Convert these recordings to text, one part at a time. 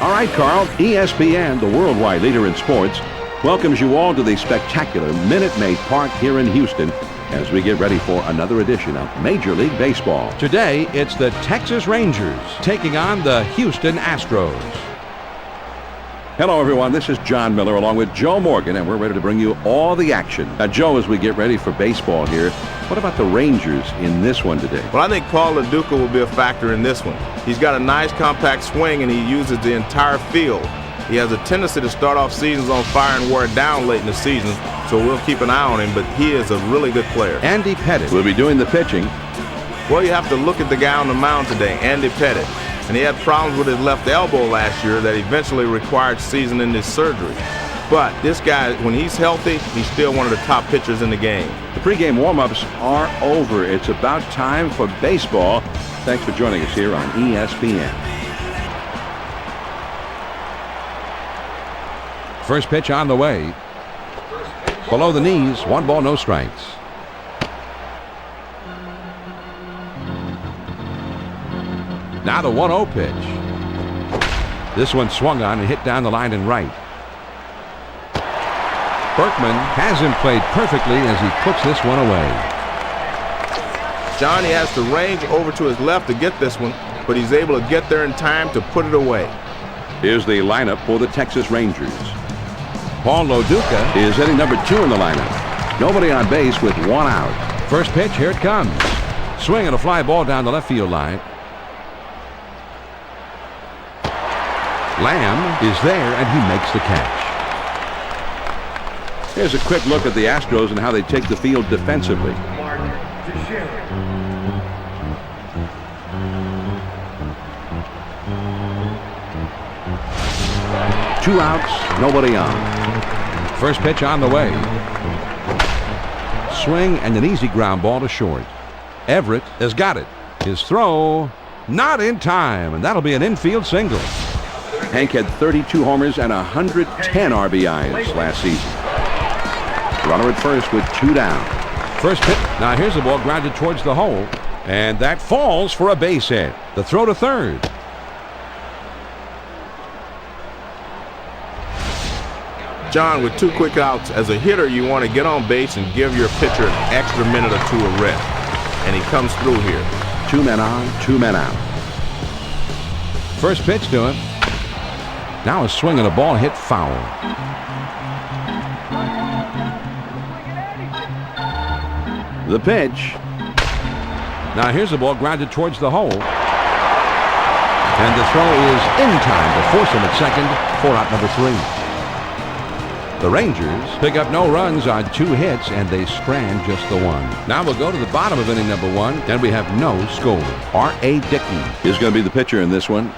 All right, Carl, ESPN, the worldwide leader in sports, welcomes you all to the spectacular Minute Maid Park here in Houston as we get ready for another edition of Major League Baseball. Today, it's the Texas Rangers taking on the Houston Astros. Hello, everyone. This is John Miller along with Joe Morgan, and we're ready to bring you all the action. Now, Joe, as we get ready for baseball here, what about the Rangers in this one today? Well, I think Paul LaDuca will be a factor in this one. He's got a nice compact swing, and he uses the entire field. He has a tendency to start off seasons on fire and wear down late in the season, so we'll keep an eye on him, but he is a really good player. Andy Pettitte will be doing the pitching. Well, you have to look at the guy on the mound today, Andy Pettitte. And he had problems with his left elbow last year that eventually required season-ending surgery. But this guy, when he's healthy, he's still one of the top pitchers in the game. The pregame warm-ups are over. It's about time for baseball. Thanks for joining us here on ESPN. First pitch on the way. Below the knees, 1 ball, no strikes. Now the 1-0 pitch. This one swung on and hit down the line and right. Berkman has him played perfectly as he puts this one away. Johnny has to range over to his left to get this one, but he's able to get there in time to put it away. Here's the lineup for the Texas Rangers. Paul LaDuca is hitting number 2 in the lineup. Nobody on base with 1 out. First pitch, here it comes. Swing and a fly ball down the left field line. Lamb is there, and he makes the catch. Here's a quick look at the Astros and how they take the field defensively. 2 outs, nobody on. First pitch on the way. Swing and an easy ground ball to short. Everett has got it. His throw, not in time, and that'll be an infield single. Hank had 32 homers and 110 RBIs last season. Runner at first with 2 down. First pitch. Now here's the ball grounded towards the hole, and that falls for a base hit. The throw to third. John, with 2 quick outs, as a hitter, you want to get on base and give your pitcher an extra minute or 2 of rest. And he comes through here. 2 men on, 2 men out. First pitch to him. Now a swing and a ball hit foul. The pitch. Now here's the ball grounded towards the hole. And the throw is in time to force him at second for out number 3. The Rangers pick up no runs on 2 hits, and they strand just the 1. Now we'll go to the bottom of inning number 1, and we have no score. R.A. Dickey is going to be the pitcher in this one.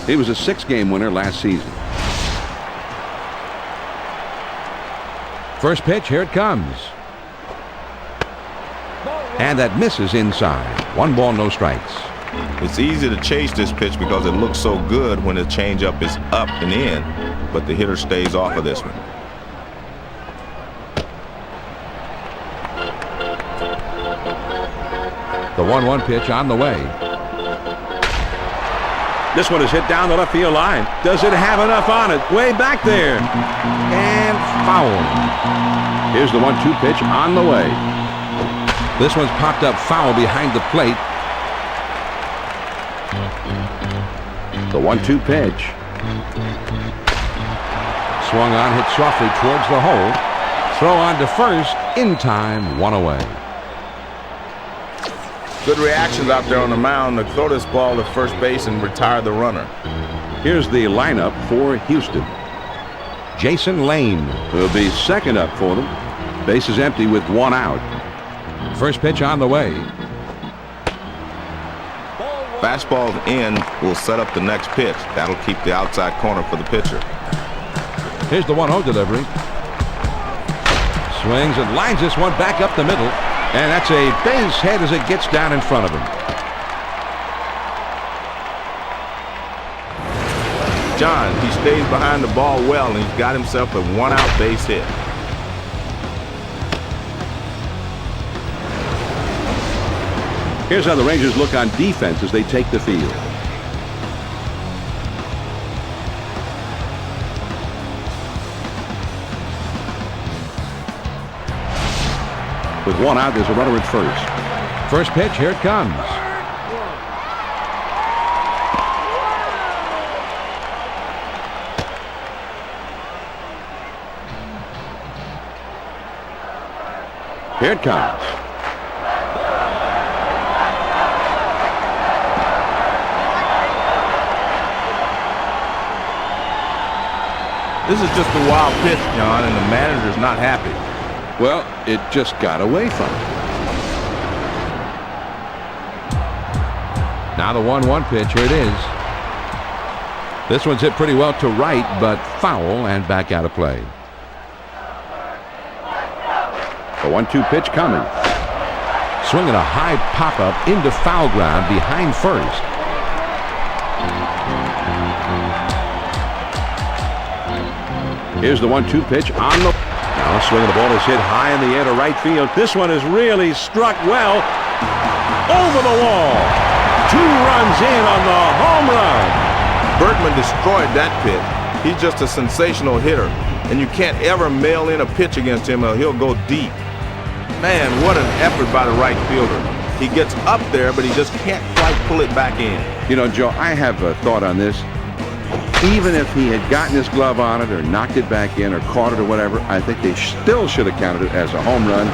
He was a 6-game winner last season. First pitch, here it comes. And that misses inside. 1 ball, no strikes. It's easy to chase this pitch because it looks so good when the changeup is up and in, but the hitter stays off of this one. The 1-1 pitch on the way. This one is hit down the left field line. Does it have enough on it? Way back there. And foul. Here's the 1-2 pitch on the way. This one's popped up foul behind the plate. The 1-2 pitch. Swung on, hit softly towards the hole. Throw on to first, in time, 1 away. Good reactions out there on the mound to throw this ball to first base and retire the runner. Here's the lineup for Houston. Jason Lane will be second up for them. Base is empty with 1 out. First pitch on the way. Fastball in will set up the next pitch. That'll keep the outside corner for the pitcher. Here's the 1-0 delivery. Swings and lines this one back up the middle. And that's a base hit as it gets down in front of him. John, he stays behind the ball well, and he's got himself a 1-out base hit. Here's how the Rangers look on defense as they take the field. With one out, there's a runner at first. First pitch, here it comes. Here it comes. This is just a wild pitch, John, and the manager's not happy. Well, it just got away from him. Now the 1-1 pitch, here it is. This one's hit pretty well to right, but foul and back out of play. The 1-2 pitch coming. Swinging a high pop-up into foul ground behind first. Here's the 1-2 pitch on the... Now swinging the ball is hit high in the air to right field. This one is really struck well over the wall. 2 runs in on the home run. Berkman destroyed that pitch. He's just a sensational hitter, and you can't ever mail in a pitch against him or he'll go deep. Man, what an effort by the right fielder. He gets up there, but he just can't quite pull it back in. You know, Joe, I have a thought on this. Even if he had gotten his glove on it or knocked it back in or caught it or whatever, I think they still should have counted it as a home run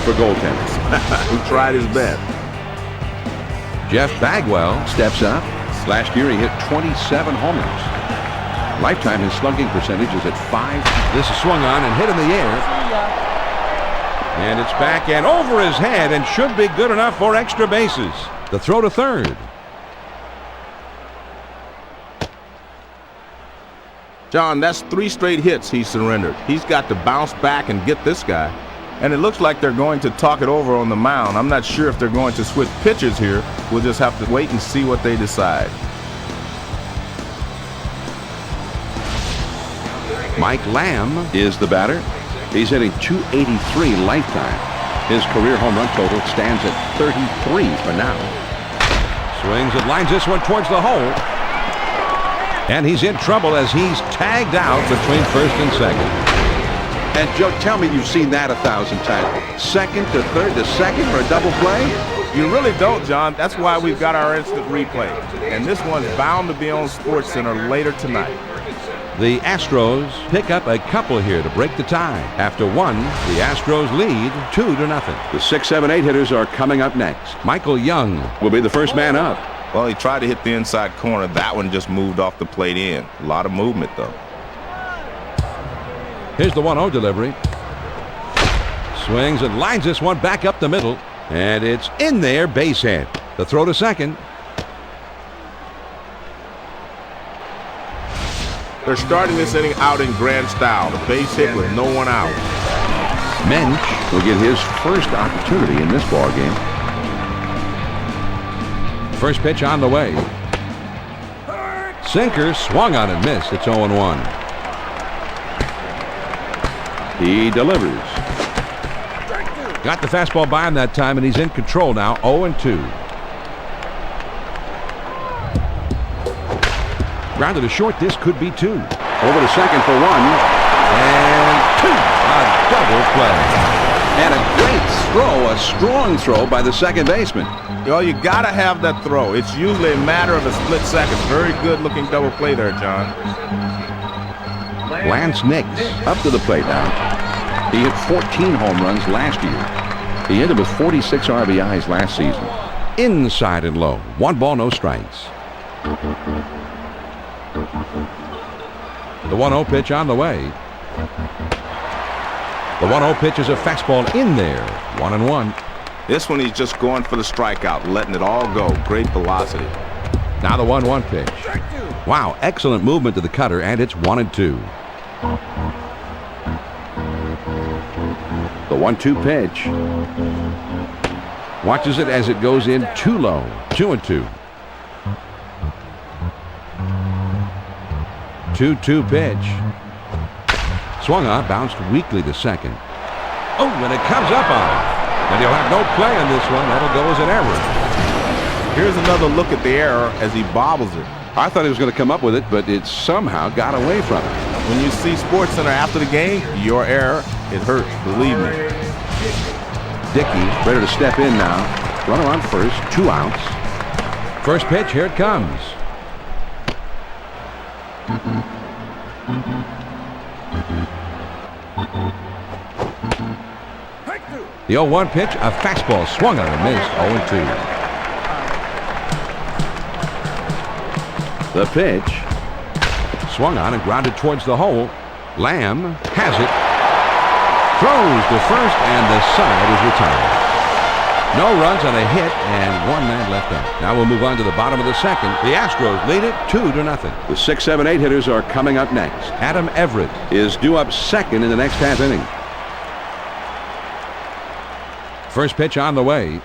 for goaltenders. He tried his best. Jeff Bagwell Steps up. Last year he hit 27 homers. Lifetime his slugging percentage is at 5. This is swung on and hit in the air. And it's back and over his head and should be good enough for extra bases. The throw to third. John, that's 3 straight hits he surrendered. He's got to bounce back and get this guy. And it looks like they're going to talk it over on the mound. I'm not sure if they're going to switch pitchers here. We'll just have to wait and see what they decide. Mike Lamb Is the batter. He's hitting .283 lifetime. His career home run total stands at 33 for now. swings and lines this one towards the hole. And he's in trouble as he's tagged out between first and second. And Joe, tell me you've seen that 1,000 times. Second to third to second for a double play? You really don't, John. That's why we've got our instant replay. And this one's bound to be on SportsCenter later tonight. The Astros pick up a couple here to break the tie. After one, the Astros lead 2-0. The 6, 7, 8 hitters are coming up next. Michael Young Will be the first man up. Well, he tried to hit the inside corner. That one just moved off the plate in. A lot of movement, though. Here's the 1-0 delivery. Swings and lines this one back up the middle. And it's in there, base hit. The throw to second. They're starting this inning out in grand style. The base hit with no one out. Mensch will get his first opportunity in this ball game. First pitch on the way. Sinker swung on and missed. It's 0-1. He delivers. Got the fastball by him that time, and he's in control now. 0-2. Grounded to short. This could be 2. Over to second for 1. And 2. A double play. And a great throw, a strong throw by the second baseman. Well, you got to have that throw. It's usually a matter of a split second. Very good looking double play there, John. Lance Nix Up to the plate now. He hit 14 home runs last year. He ended with 46 RBIs last season. inside and low. 1 ball, no strikes. The 1-0 pitch on the way. The 1-0 pitch is a fastball in there. 1-1. This one he's just going for the strikeout, letting it all go. Great velocity. Now the 1-1 pitch. Wow, excellent movement to the cutter, and it's 1-2. The 1-2 pitch. Watches it as it goes in too low. 2-2. 2-2 pitch. Swung on, bounced weakly to second. Oh, and it comes up on him. And he'll have no play on this one. That'll go as an error. Here's another look at the error as he bobbles it. I thought he was going to come up with it, but it somehow got away from him. When you see SportsCenter after the game, your error, it hurts, believe me. Dickey Ready to step in now. Runner on first, 2 outs. First pitch, here it comes. The 0-1 pitch, a fastball swung on and missed. 0-2. The pitch. Swung on and grounded towards the hole. Lamb has it. Throws to first, and the side is retired. No runs on a hit, and 1 man left out. Now we'll move on to the bottom of the second. The Astros lead it 2-0. The 6, 7, 8 hitters are coming up next. Adam Everett Is due up second in the next half inning. First pitch on the way.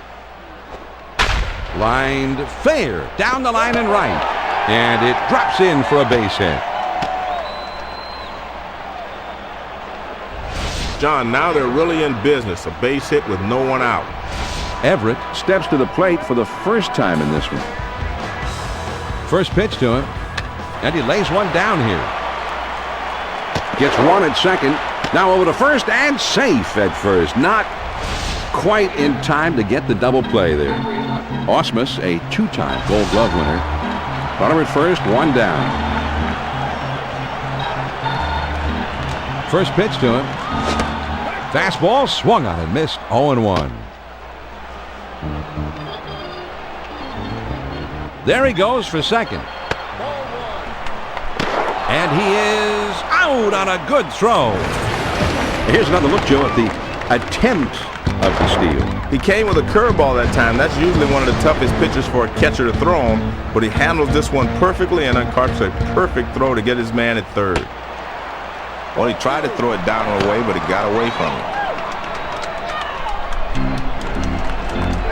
Lined fair down the line and right. And it drops in for a base hit. John, now they're really in business. A base hit with no one out. Everett Steps to the plate for the first time in this one. first pitch to him. And he lays one down here. Gets one at second. Now over to first and safe at first. Not quite in time to get the double play there. Ausmus, a 2-time Gold Glove winner. Runner at first, 1 down. First pitch to him. Fastball swung on and missed. 0-1. There he goes for second. And he is out on a good throw. Here's another look, Joe, at the attempt of the steal. He came with a curveball that time. That's usually one of the toughest pitches for a catcher to throw him, but he handles this one perfectly and uncarts a perfect throw to get his man at third. Well, he tried to throw it down and away, but he got away from it.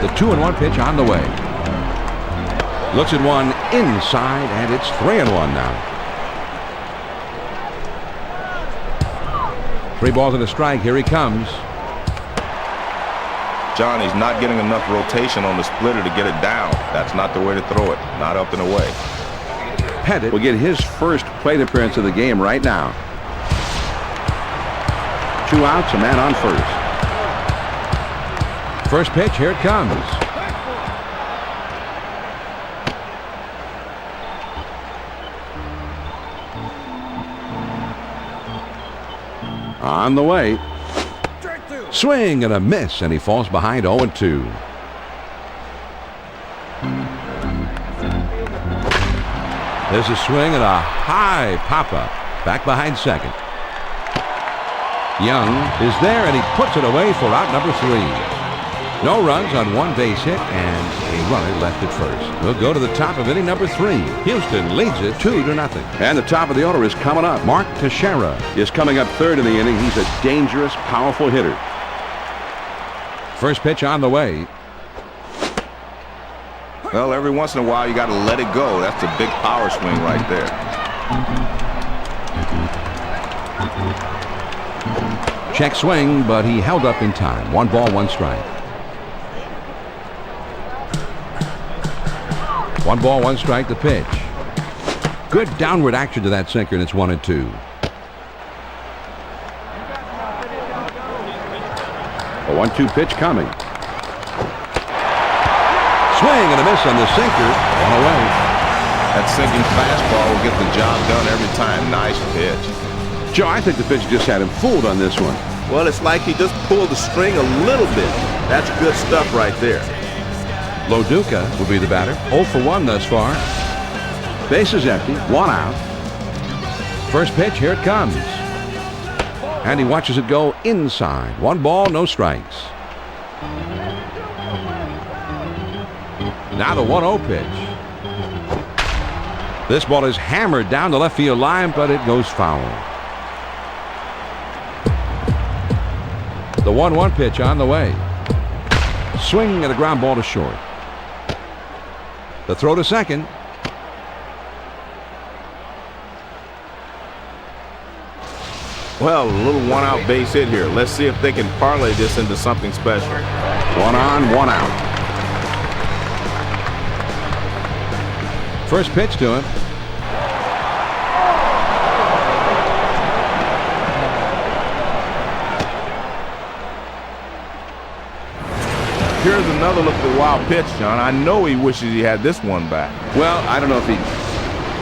The 2-1 pitch on the way. Looks at one inside, and it's 3-1 now. 3 balls and a strike. Here he comes. John, he's not getting enough rotation on the splitter to get it down. That's not the way to throw it. Not up and away. Pettit Will get his first plate appearance of the game right now. 2 outs, a man on first. First pitch, here it comes. On the way. Swing and a miss, and he falls behind 0-2. There's a swing and a high pop-up. Back behind second. Young is there, and he puts it away for out number 3. No runs on 1 base hit, and a runner left at first. We'll go to the top of inning number 3. Houston leads it 2-0. And the top of the order is coming up. Mark Teixeira Is coming up third in the inning. He's a dangerous, powerful hitter. First pitch on the way. Well, every once in a while, you got to let it go. That's a big power swing right there. Check swing, but he held up in time. 1 ball, 1 strike. 1 ball, 1 strike, the pitch. Good downward action to that sinker, and it's 1-2. A 1-2 pitch coming. Swing and a miss on the sinker. On away. That sinking fastball will get the job done every time. Nice pitch. Joe, I think the pitch just had him fooled on this one. Well, it's like he just pulled the string a little bit. That's good stuff right there. Loduca will be the batter. 0 for 1 thus far. Base is empty. 1 out. First pitch, here it comes. And he watches it go inside. 1 ball, no strikes. Now the 1-0 pitch. This ball is hammered down the left field line, but it goes foul. The 1-1 pitch on the way. Swing and a ground ball to short. The throw to second. Well, a little 1-out base hit here. Let's see if they can parlay this into something special. 1 on, 1 out. First pitch to him. a wild pitch, John. I know he wishes he had this one back. Well, I don't know if he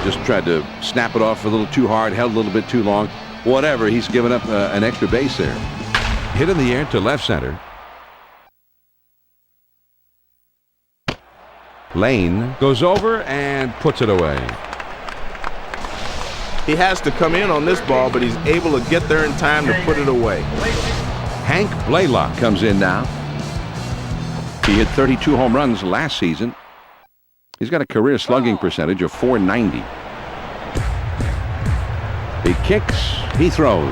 just tried to snap it off a little too hard, held a little bit too long. Whatever, he's given up an extra base there. Hit in the air to left center. Lane goes over and puts it away. He has to come in on this ball, but he's able to get there in time to put it away. Hank Blaylock comes in now. He hit 32 home runs last season. He's got a career slugging percentage of .490. He kicks, he throws.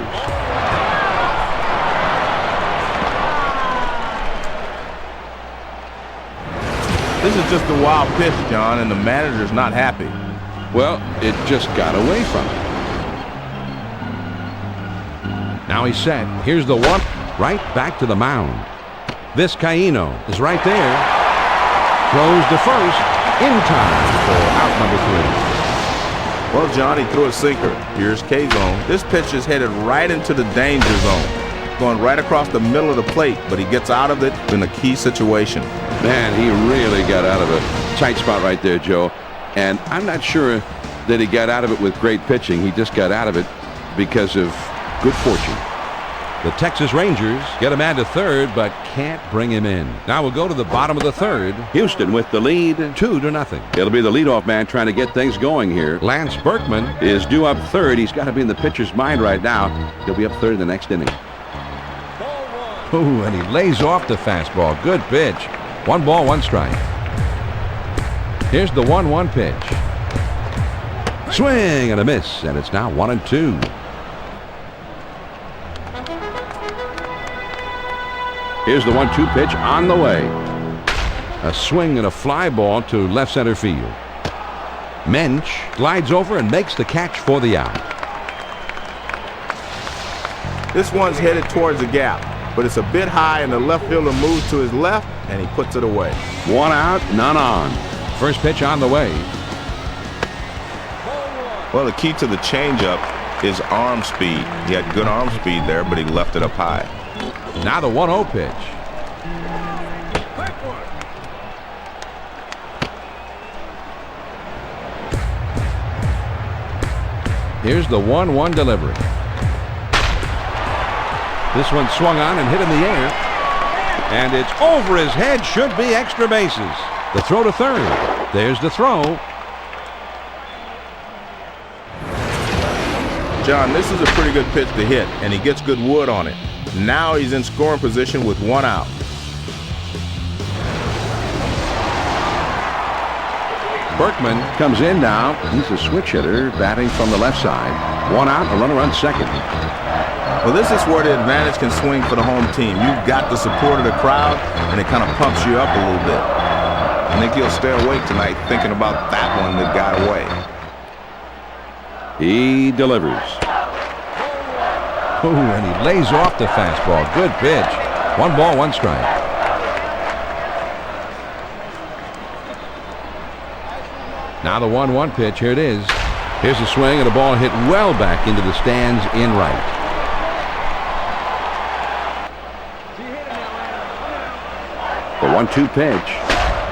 This is just a wild pitch, John, and the manager's not happy. Well, it just got away from him. Now he's set. Here's the one. Right back to the mound. Vizcaíno is right there. Throws to first in time for out number 3. Well, John, he threw a sinker. Here's K-zone. This pitch is headed right into the danger zone, going right across the middle of the plate, but he gets out of it in a key situation. Man, he really got out of a tight spot right there, Joe. And I'm not sure that he got out of it with great pitching. He just got out of it because of good fortune. The Texas Rangers get a man to third, but can't bring him in. Now we'll go to the bottom of the third. Houston with the lead. 2-0. It'll be the leadoff man trying to get things going here. Lance Berkman Is due up third. He's got to be in the pitcher's mind right now. He'll be up third in the next inning. Ooh, and he lays off the fastball. Good pitch. 1 ball, 1 strike. Here's the 1-1 pitch. Swing and a miss, and it's now 1-2. Here's the 1-2 pitch on the way. A swing and a fly ball to left center field. Mensch glides over and makes the catch for the out. This one's headed towards the gap, but it's a bit high, and the left fielder moves to his left, and he puts it away. 1 out, none on. First pitch on the way. Well, the key to the changeup is arm speed. He had good arm speed there, but he left it up high. Now the 1-0 pitch. Here's the 1-1 delivery. This one swung on and hit in the air. And it's over his head. Should be extra bases. The throw to third. There's the throw. John, this is a pretty good pitch to hit, and he gets good wood on it. Now he's in scoring position with 1 out. Berkman comes in now. He's a switch hitter, batting from the left side. 1 out, a runner on second. Well, this is where the advantage can swing for the home team. You've got the support of the crowd, and it kind of pumps you up a little bit. I think he'll stay awake tonight thinking about that one that got away. He delivers. Ooh, and he lays off the fastball. Good pitch. 1 ball, 1 strike. Now the 1-1 pitch. Here it is. Here's a swing, and a ball hit well back into the stands in right. The 1-2 pitch.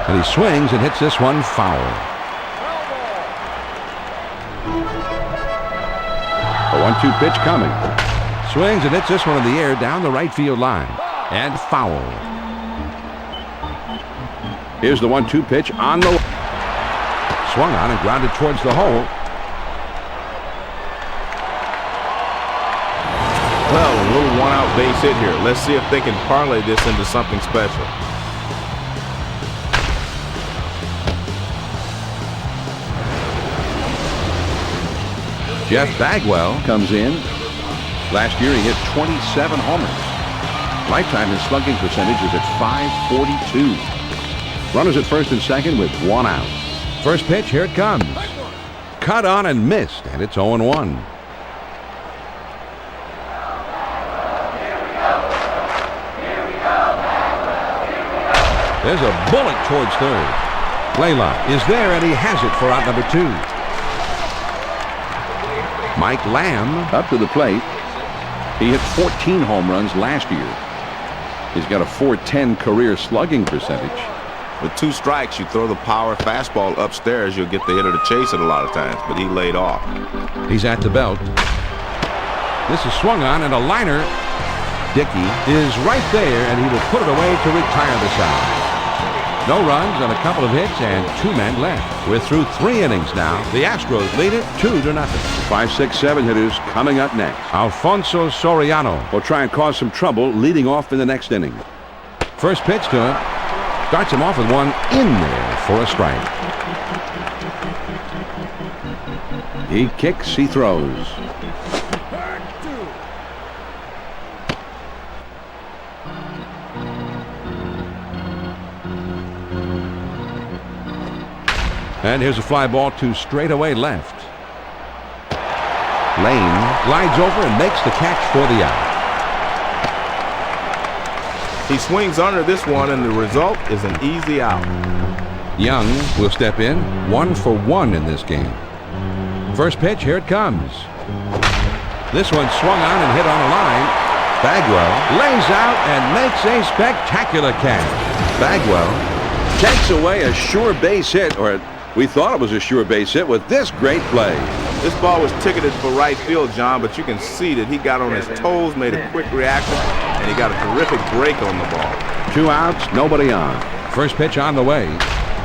And he swings and hits this one foul. The 1-2 pitch coming. Swings and hits this one in the air down the right field line. And foul. Here's the 1-2 pitch on the... Swung on and grounded towards the hole. Well, a little 1-out base hit here. Let's see if they can parlay this into something special. Jeff Bagwell comes in. Last year he hit 27 homers. Lifetime his slugging percentage is at .542. Runners at first and second with 1 out. First pitch, here it comes. Cut on and missed, and it's 0-1. There's a bullet towards third. Blaylock is there, and he has it for out number 2. Mike Lamb Up to the plate. He hit 14 home runs last year. He's got a .410 career slugging percentage. With 2 strikes, you throw the power fastball upstairs, you'll get the hitter to chase it a lot of times, but he laid off. He's at the belt. This is swung on, and a liner. Dickey is right there, and he will put it away to retire the side. No runs on a couple of hits and 2 men left. We're through 3 innings now. The Astros lead it 2-0. 5, 6, 7 hitters coming up next. Alfonso Soriano Will try and cause some trouble leading off in the next inning. first pitch to him. Starts him off with one in there for a strike. He kicks, he throws. And here's a fly ball to straightaway left. Lane glides over and makes the catch for the out. He swings under this one, and the result is an easy out. Young will step in, 1 for 1 in this game. First pitch, here it comes. This one swung on and hit on a line. Bagwell lays out and makes a spectacular catch. Bagwell takes away a sure base hit, or we thought it was a sure base hit with this great play. This ball was ticketed for right field, John, but you can see that he got on his toes, made a quick reaction, and he got a terrific break on the ball. 2 outs, nobody on. First pitch on the way.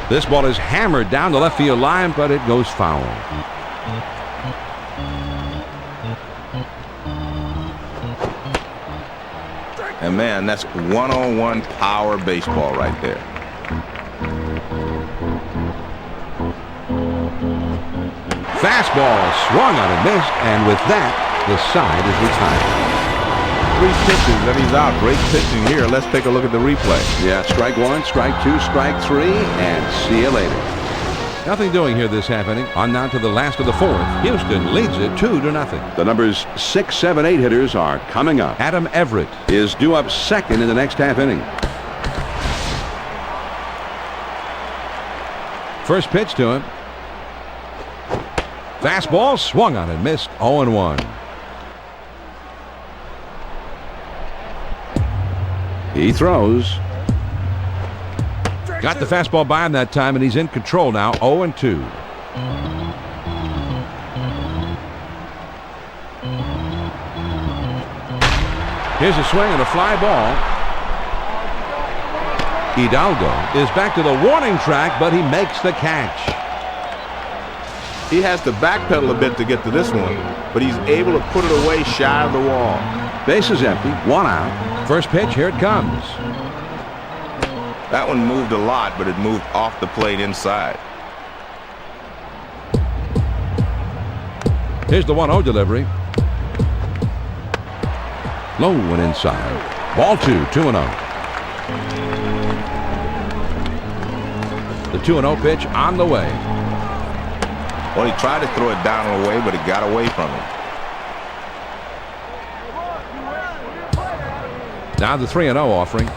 This ball is hammered down the left field line, but it goes foul. And man, that's one-on-one power baseball right there. Fastball swung on and missed, and with that, the side is retired. 3 pitches and he's out. Great pitching here. Let's take a look at the replay. Yeah, strike 1, strike 2, strike 3, and see you later. Nothing doing here this half inning. On now to the last of the 4th. Houston leads it 2-0. The numbers 6, 7, 8 hitters are coming up. Adam Everett Is due up second in the next half inning. First pitch to him. Fastball swung on and missed. 0-1. He throws. Got the fastball by him that time, and he's in control now. 0-2. Here's a swing and a fly ball. Hidalgo is back to the warning track, but he makes the catch. He has to backpedal a bit to get to this one, but he's able to put it away shy of the wall. Base is empty, 1 out. First pitch, here it comes. That one moved a lot, but it moved off the plate inside. Here's the 1-0 delivery. Low and inside. Ball 2, 2-0. The 2-0 pitch on the way. Well, he tried to throw it down and away, but it got away from him. Now the 3-0 offering.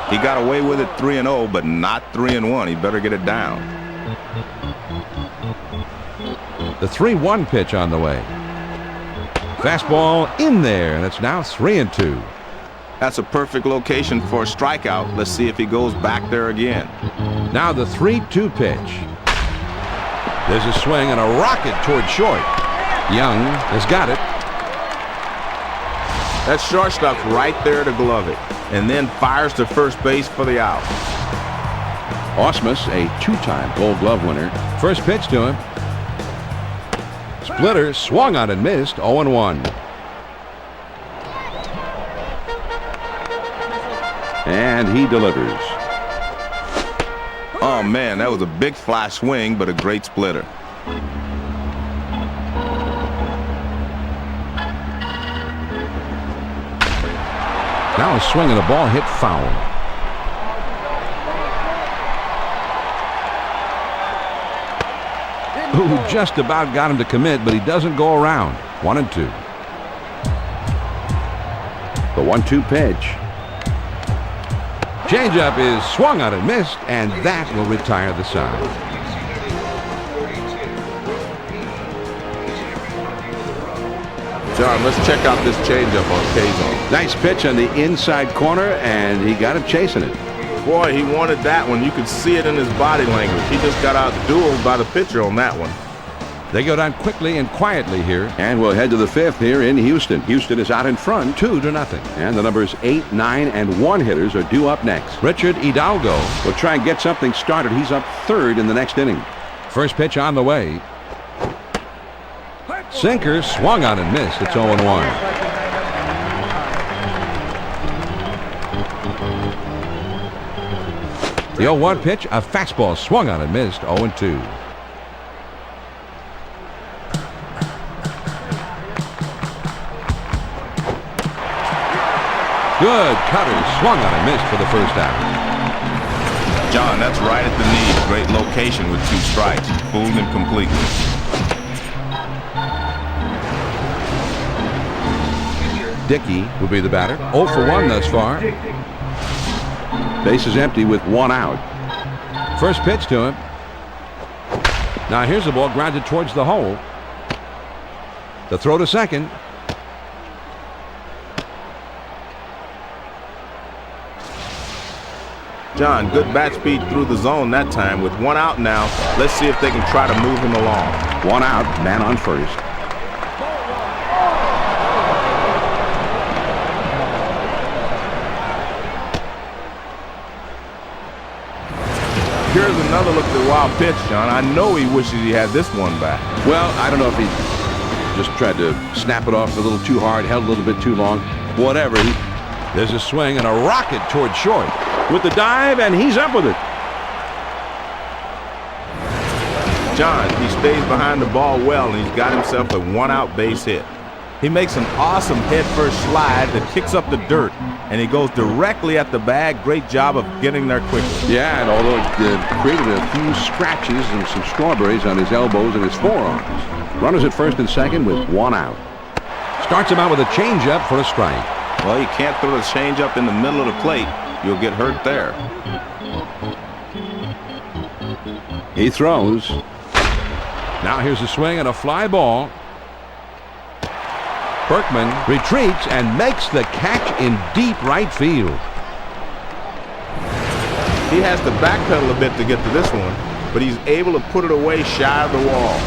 He got away with it 3-0, but not 3-1. He better get it down. The 3-1 pitch on the way. Fastball in there, and it's now 3-2. That's a perfect location for a strikeout. Let's see if he goes back there again. Now the 3-2 pitch. There's a swing and a rocket toward short. Young has got it. That shortstop's right there to glove it, and then fires to first base for the out. Osmus, a 2-time Gold Glove winner. First pitch to him. Splitter swung on and missed. 0-1. And he delivers. Oh man, that was a big fly swing, but a great splitter. Now a swing and a ball hit foul. Who just about got him to commit, but he doesn't go around. 1-2. The 1-2 pitch. Changeup is swung on and missed, and that will retire the side. John, let's check out this changeup on K-Zone. Nice pitch on the inside corner, and he got it chasing it. Boy, he wanted that one. You could see it in his body language. He just got outdueled by the pitcher on that one. They go down quickly and quietly here. And we'll head to the 5th here in Houston. Houston is out in front, 2-0. and the numbers 8, 9, and 1 hitters are due up next. Richard Hidalgo Will try and get something started. He's up 3rd in the next inning. First pitch on the way. Sinker swung on and missed. It's 0-1. The 0-1 pitch, a fastball swung on and missed. 0-2. Good cutter, swung on and missed for the first out. John, that's right at the knee. Great location with 2 strikes. Fooled him completely. Dickey will be the batter. 0 for 1 thus far. Base is empty with 1 out. First pitch to him. Now here's the ball grounded towards the hole. The throw to second. John, good bat speed through the zone that time. With 1 out now, let's see if they can try to move him along. 1 out, man on first. Here's another look at the wild pitch, John. I know he wishes he had this one back. Well, I don't know if he just tried to snap it off a little too hard, held a little bit too long. Whatever. There's a swing and a rocket toward short. With the dive, and he's up with it. John, he stays behind the ball well, and he's got himself a 1-out base hit. He makes an awesome head-first slide that kicks up the dirt, and he goes directly at the bag. Great job of getting there quickly. Yeah, and although it created a few scratches and some strawberries on his elbows and his forearms. Runners at first and second with 1 out. Starts him out with a changeup for a strike. Well, you can't throw the changeup in the middle of the plate. You'll get hurt there. He throws. Now here's a swing and a fly ball. Berkman retreats and makes the catch in deep right field. He has to backpedal a bit to get to this one, but he's able to put it away shy of the wall.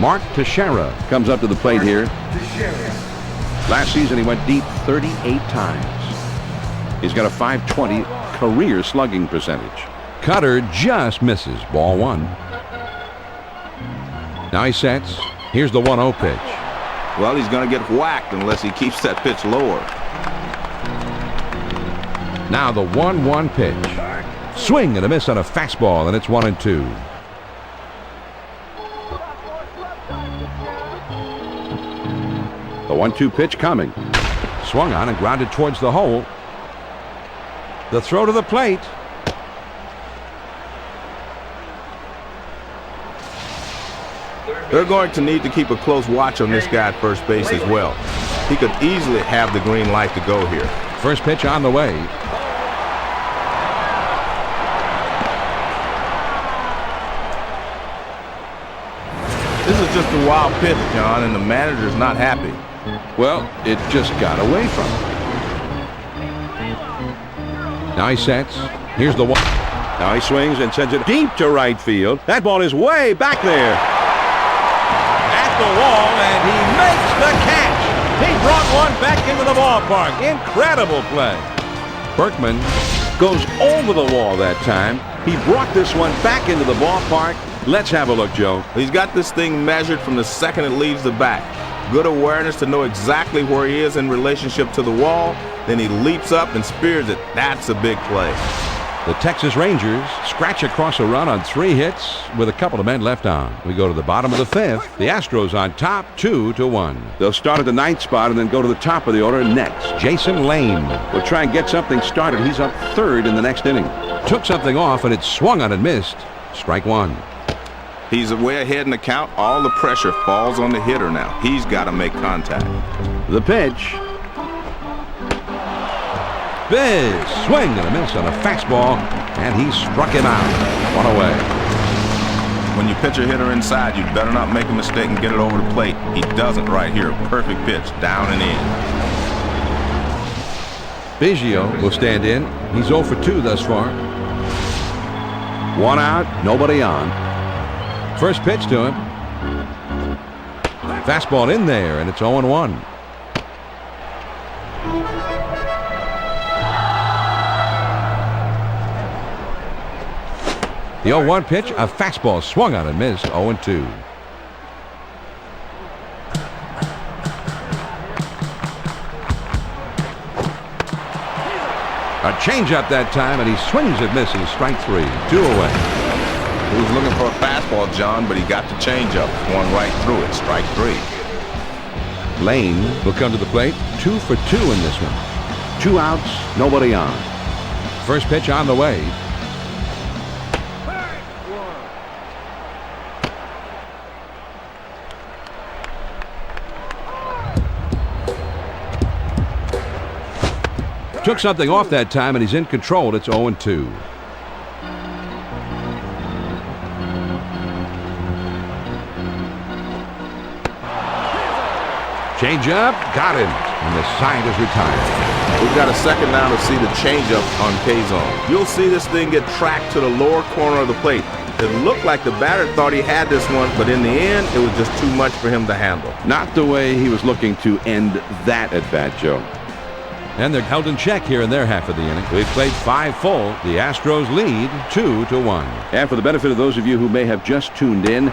Mark Teixeira Comes up to the plate here. Last season he went deep 38 times. He's got a .520 career slugging percentage. Cutter just misses. Ball 1. Now he sets. Here's the 1-0 pitch. Well, he's going to get whacked unless he keeps that pitch lower. Now the 1-1 pitch. Swing and a miss on a fastball, and it's 1-2. The 1-2 pitch coming. Swung on and grounded towards the hole. The throw to the plate. They're going to need to keep a close watch on this guy at first base as well. He could easily have the green light to go here. First pitch on the way. This is just a wild pitch, John, and the manager's not happy. Well, it just got away from him. Now he sets. Here's the 1. Now he swings and sends it deep to right field. That ball is way back there. At the wall, and he makes the catch. He brought one back into the ballpark. Incredible play. Berkman goes over the wall that time. He brought this one back into the ballpark. Let's have a look, Joe. He's got this thing measured from the second it leaves the bat. Good awareness to know exactly where he is in relationship to the wall. Then he leaps up and spears it. That's a big play. The Texas Rangers scratch across a run on 3 hits with a couple of men left on. We go to the bottom of the 5th. The Astros on top 2-1. They'll start at the 9th spot and then go to the top of the order next. Jason Lane We'll try and get something started. He's up 3rd in the next inning. took something off and it swung on and missed. Strike 1. He's way ahead in the count. All the pressure falls on the hitter now. He's got to make contact. The pitch. Big swing and a miss on a fastball, and he struck him out. 1 away. When you pitch a hitter inside, you better not make a mistake and get it over the plate. He doesn't right here. Perfect pitch, down and in. Biggio will stand in. He's 0 for 2 thus far. 1 out, nobody on. First pitch to him. Fastball in there, and it's 0-1. The 0-1 pitch, a fastball swung on and missed. 0-2. A changeup that time, and he swings and misses. Strike 3. 2 away. He was looking for a fastball, John, but he got the changeup. One right through it. Strike 3. Lane will come to the plate. 2 for 2 in this one. 2 outs, nobody on. First pitch on the way. Took something off that time, and he's in control. It's 0-2. Changeup, got him, and the side is retired. We've got a second now to see the changeup on K-zone. You'll see this thing get tracked to the lower corner of the plate. It looked like the batter thought he had this one, but in the end, it was just too much for him to handle. Not the way he was looking to end that at bat, Joe. And they're held in check here in their half of the inning. We've played 5 full. The Astros lead 2-1. And for the benefit of those of you who may have just tuned in,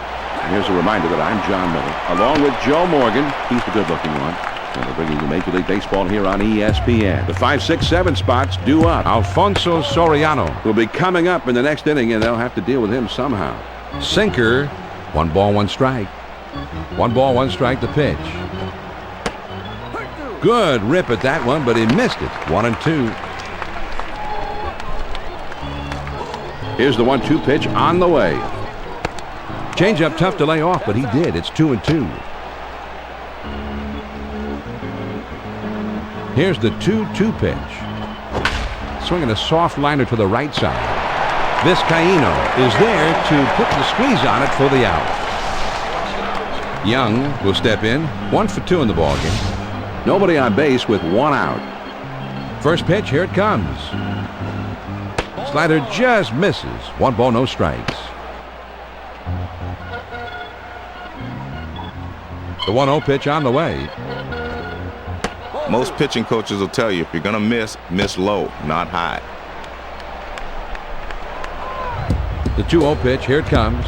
here's a reminder that I'm John Miller, along with Joe Morgan. He's the good-looking one. And we're bringing you Major League Baseball here on ESPN. The 5, 6, 7 spots due up. Alfonso Soriano Will be coming up in the next inning, and they'll have to deal with him somehow. sinker. 1 ball, 1 strike. 1 ball, 1 strike to pitch. Good rip at that one, but he missed it. 1-2. Here's the 1-2 pitch on the way. Changeup tough to lay off, but he did. It's 2-2. Here's the 2-2 pitch. Swinging a soft liner to the right side. Vizcaíno is there to put the squeeze on it for the out. Young will step in. 1 for 2 in the ballgame. Nobody on base with 1 out. First pitch, here it comes. Slider just misses. 1 ball, no strikes. The 1-0 pitch on the way. Most pitching coaches will tell you if you're going to miss low, not high. The 2-0 pitch, here it comes.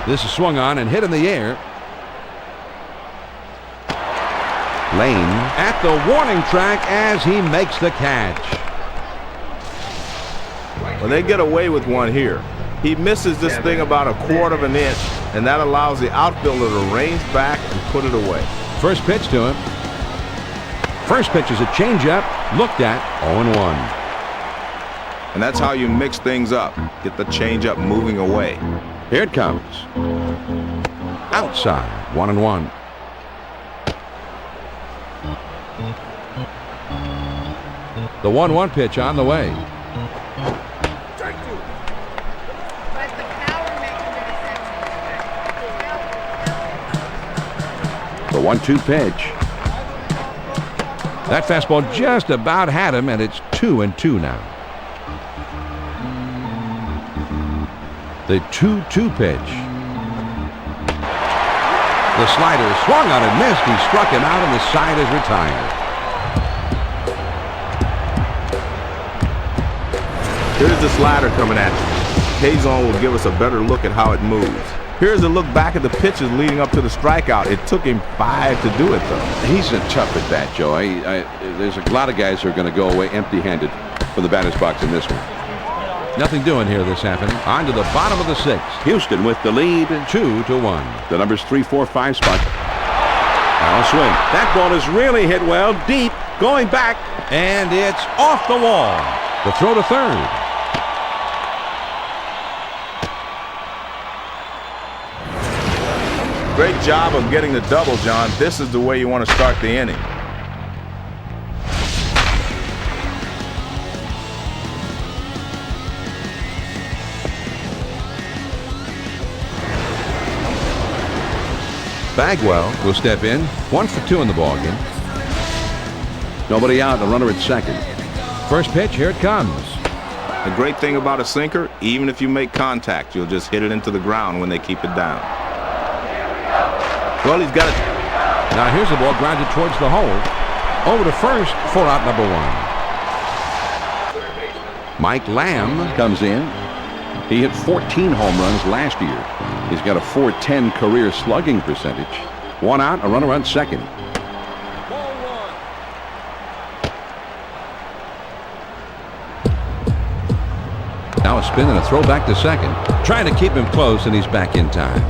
This is swung on and hit in the air. Lane at the warning track as he makes the catch. Well, they get away with one here. He misses this thing about 1/4 of an inch, and that allows the outfielder to range back and put it away. First pitch to him. First pitch is a changeup. Looked at. 0-1. And that's how you mix things up. Get the changeup moving away. Here it comes. Outside. 1-1. The 1-1 pitch on the way. The 1-2 pitch. That fastball just about had him, and it's 2-2 now. The 2-2 pitch. The slider swung on and missed. He struck him out, and the side is retired. Here's the slider coming at you. K-zone will give us a better look at how it moves. Here's a look back at the pitches leading up to the strikeout. It took him 5 to do it, though. He's a tough at bat, Joe. There's a lot of guys who are going to go away empty-handed from the batter's box in this one. Nothing doing here this happening. On to the bottom of the 6th. Houston with the lead. 2-1. The numbers 3, 4, 5 spot. Now swing. That ball is really hit well, deep, going back. And it's off the wall. The throw to third. Great job of getting the double, John. This is the way you want to start the inning. Bagwell will step in. 1 for 2 in the ballgame. Nobody out, the runner at second. First pitch, here it comes. The great thing about a sinker, even if you make contact, you'll just hit it into the ground when they keep it down. Well, he's got it. Now here's the ball grounded towards the hole. Over to first for out number one. Mike Lamb comes in. He hit 14 home runs last year. He's got a .410 career slugging percentage. One out, a runner on second. Now a spin and a throw back to second. Trying to keep him close, and he's back in time.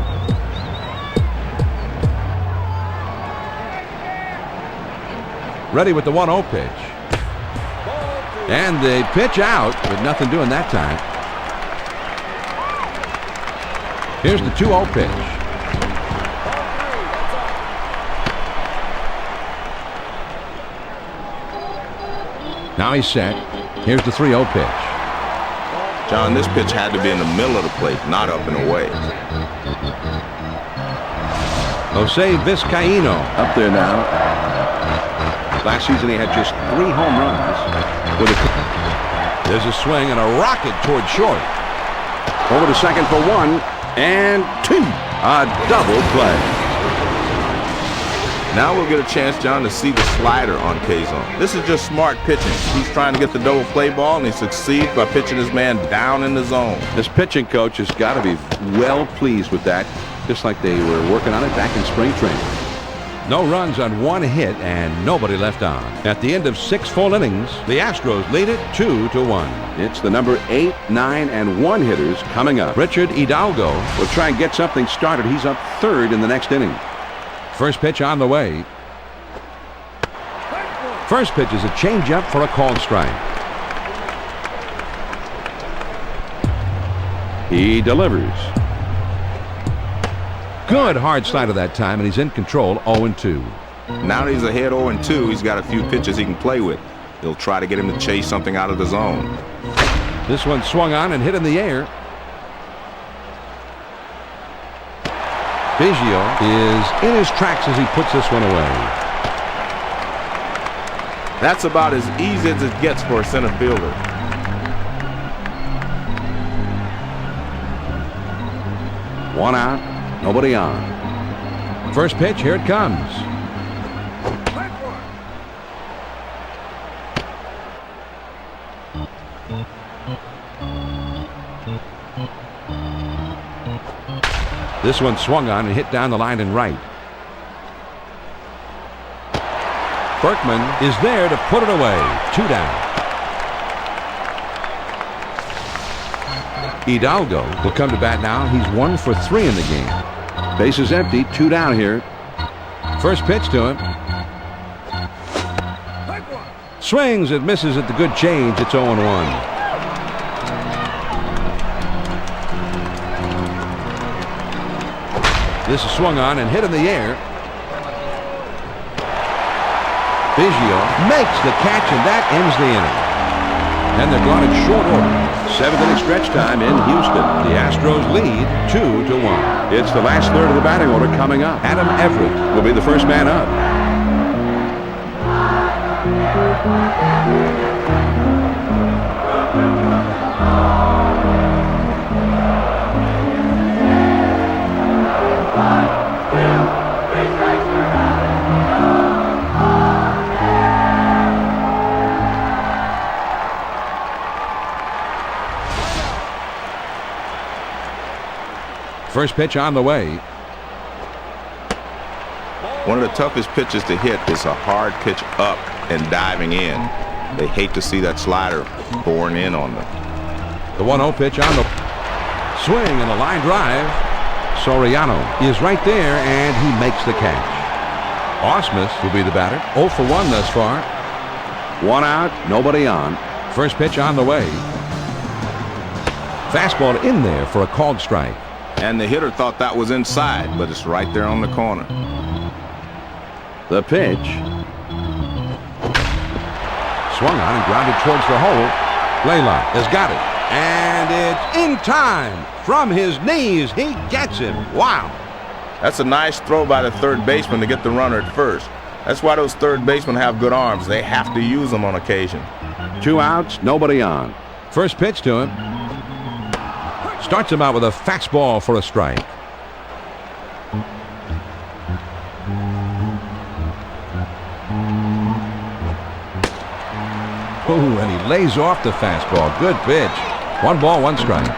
Ready with the 1-0 pitch. And the pitch out, with nothing doing that time. Here's the 2-0 pitch. Now he's set. Here's the 3-0 pitch. John, this pitch had to be in the middle of the plate, not up and away. Jose Vizcaíno up there now. Last season he had just 3 home runs. There's a swing and a rocket toward short. Over to second for 1 and 2. A double play. Now we'll get a chance, John, to see the slider on K-Zone. This is just smart pitching. He's trying to get the double play ball, and he succeeds by pitching his man down in the zone. This pitching coach has got to be well pleased with that, just like they were working on it back in spring training. No runs on 1 hit and nobody left on. At the end of 6 full innings, the Astros lead it 2-1. It's the number 8, 9, and 1 hitters coming up. Richard Hidalgo will try and get something started. He's up 3rd in the next inning. First pitch on the way. First pitch is a changeup for a called strike. He delivers. Good hard slider that time, and he's in control, 0-2. Now that he's ahead 0-2, he's got a few pitches he can play with. He'll try to get him to chase something out of the zone. This one swung on and hit in the air. Biggio is in his tracks as he puts this one away. That's about as easy as it gets for a center fielder. One out, nobody on. First pitch, here it comes. This one swung on and hit down the line and right. Berkman is there to put it away. 2 down. Hidalgo will come to bat now. He's 1 for 3 in the game. Base is empty. 2 down here. First pitch to him. Swings and misses at the good change. It's 0-1. This is swung on and hit in the air. Biggio makes the catch, and that ends the inning. And they're gone in short order. 7th inning stretch time in Houston. The Astros lead 2-1. It's the last third of the batting order coming up. Adam Everett will be the first man up. First pitch on the way. One of the toughest pitches to hit is a hard pitch up and diving in. They hate to see that slider boring in on them. The 1-0 pitch on the swing and a line drive. Soriano is right there, and he makes the catch. Osmus will be the batter. 0 for 1 thus far. 1 out, nobody on. First pitch on the way. Fastball in there for a called strike. And the hitter thought that was inside, but it's right there on the corner. The pitch. Swung on and grounded towards the hole. Laylock has got it. And it's in time. From his knees, he gets him. Wow. That's a nice throw by the third baseman to get the runner at first. That's why those third basemen have good arms. They have to use them on occasion. 2 outs, nobody on. First pitch to him. Starts him out with a fastball for a strike. Ooh, and he lays off the fastball. Good pitch. 1 ball, 1 strike.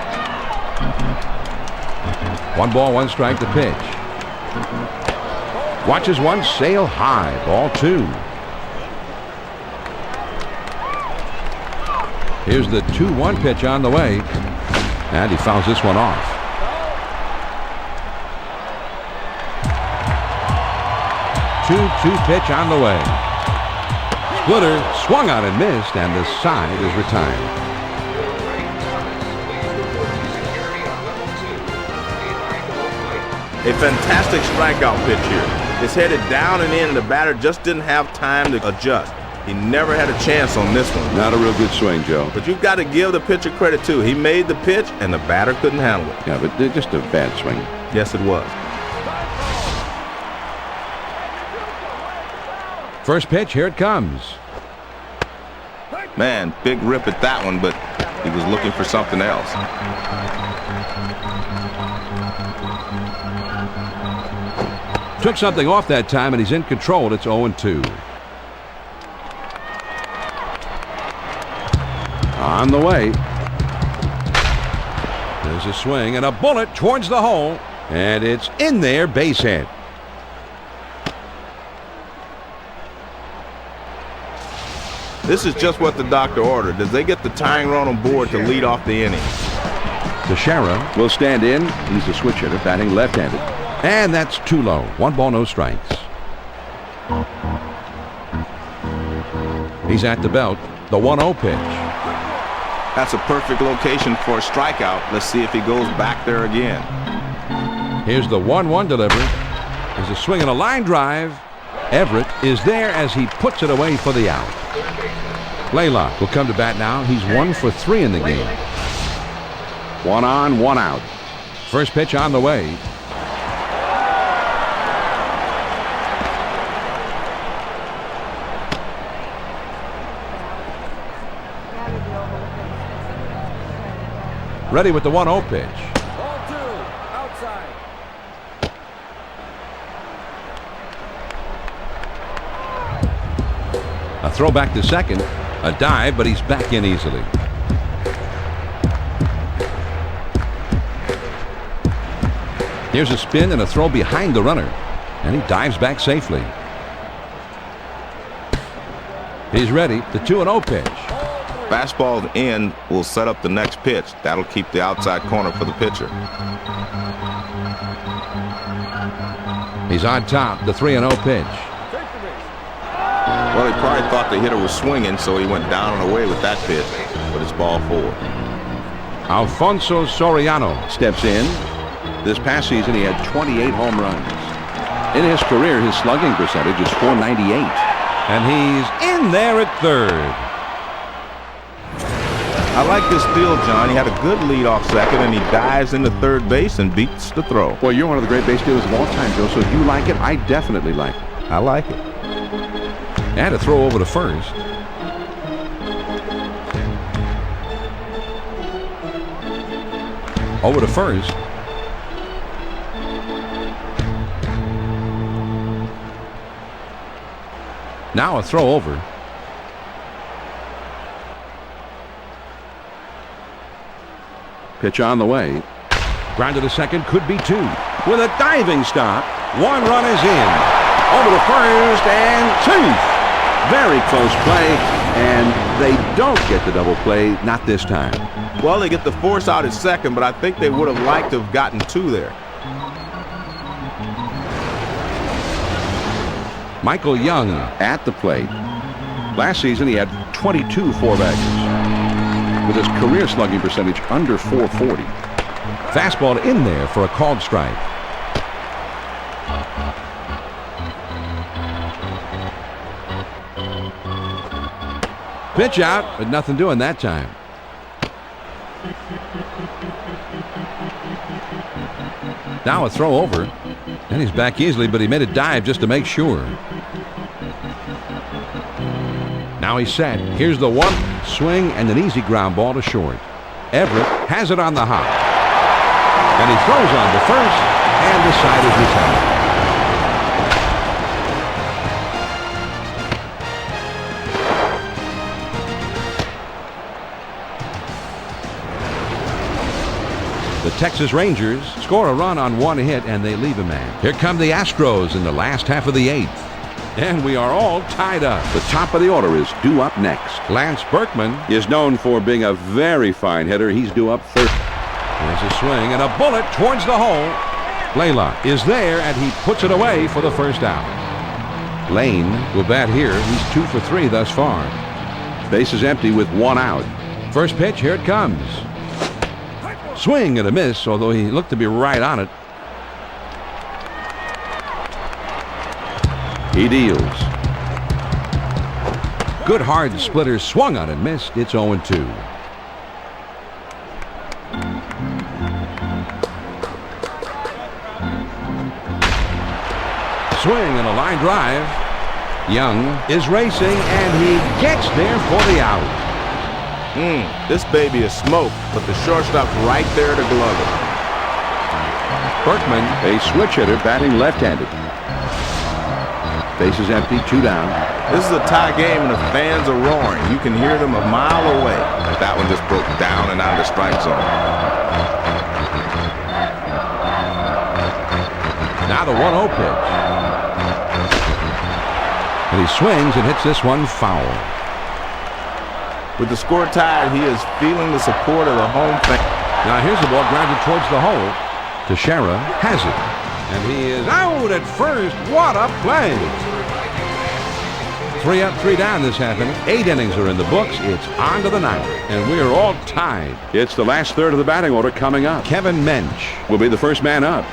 1 ball, 1 strike to pitch. Watches one sail high. Ball 2. Here's the 2-1 pitch on the way. And he fouls this one off. Two pitch on the way. Splitter swung out and missed, and the side is retired. A fantastic strikeout pitch here. It's headed down and in, and the batter just didn't have time to adjust. He never had a chance on this one. Not a real good swing, Joe. But you've got to give the pitcher credit, too. He made the pitch, and the batter couldn't handle it. Yeah, but just a bad swing. Yes, it was. First pitch, here it comes. Man, big rip at that one, but he was looking for something else. Took something off that time, and he's in control. It's 0-2. On the way. There's a swing and a bullet towards the hole. And it's in there, base hit. This is just what the doctor ordered. As they get the tying run on board to lead off the inning. Teixeira will stand in. He's a switch hitter, batting left-handed. And that's too low. 1 ball, no strikes. He's at the belt. The 1-0 pitch. That's a perfect location for a strikeout. Let's see if he goes back there again. Here's the 1-1 delivery. There's a swing and a line drive. Everett is there as he puts it away for the out. Laylock will come to bat now. He's 1 for 3 in the game. 1 on, 1 out. First pitch on the way. Ready with the 1-0 pitch. Ball 2, outside. A throw back to second. A dive, but he's back in easily. Here's a spin and a throw behind the runner. And he dives back safely. He's ready. The 2-0 pitch. Fastball in will set up the next pitch. That'll keep the outside corner for the pitcher. He's on top. The 3-0 pitch. Well, he probably thought the hitter was swinging, so he went down and away with that pitch. But it's ball 4. Alfonso Soriano Steps in. This past season, he had 28 home runs. In his career, his slugging percentage is .498. And he's in there at third. I like this field, John. He had a good lead off second, and he dives into third base and beats the throw. Well, you're one of the great base stealers of all time, Joe, so if you like it, I definitely like it. I like it. And a throw over to first. Over to first. Now a throw over. Pitch on the way. Grounded to second, could be 2. With a diving stop, 1 run is in. Over to first and 2. Very close play, and they don't get the double play, not this time. Well, they get the force out at second, but I think they would have liked to have gotten 2 there. Michael Young At the plate. Last season, he had 22 4-baggers, with his career slugging percentage under .440. fastball in there for a called strike. Pitch out, but nothing doing that time. Now a throw over, and he's back easily, but he made a dive just to make sure. Now he's set. Here's the one swing and an easy ground ball to short. Everett has it on the hop. And he throws on to first, and the side is retired. The Texas Rangers score a run on one hit, and they leave a man. Here come the Astros in the last half of the eighth. And we are all tied up. The top of the order is due up next. Lance Berkman Is known for being a very fine hitter. He's due up third. There's a swing and a bullet towards the hole. Blaylock is there, and he puts it away for the first out. Lane will bat here. He's 2 for 3 thus far. Base is empty with one out. First pitch, here it comes. Swing and a miss, although he looked to be right on it. He deals. Good hard splitter, swung on and missed. It's 0-2. Swing and a line drive. Young is racing, and he gets there for the out. This baby is smoke, but the shortstop's right there to glove it. Berkman, a switch hitter, batting left-handed. Base is empty, 2 down. This is a tie game, and the fans are roaring. You can hear them a mile away. That one just broke down and out of the strike zone. Now the 1-0 pitch. And he swings and hits this one foul. With the score tied, he is feeling the support of the home fans. Now here's the ball grounded towards the hole. Teixeira has it. And he is out at first. What a play. 3 up, 3 down this half inning. 8 innings are in the books. It's on to the 9th. And we are all tied. It's the last third of the batting order coming up. Kevin Mensch Will be the first man up.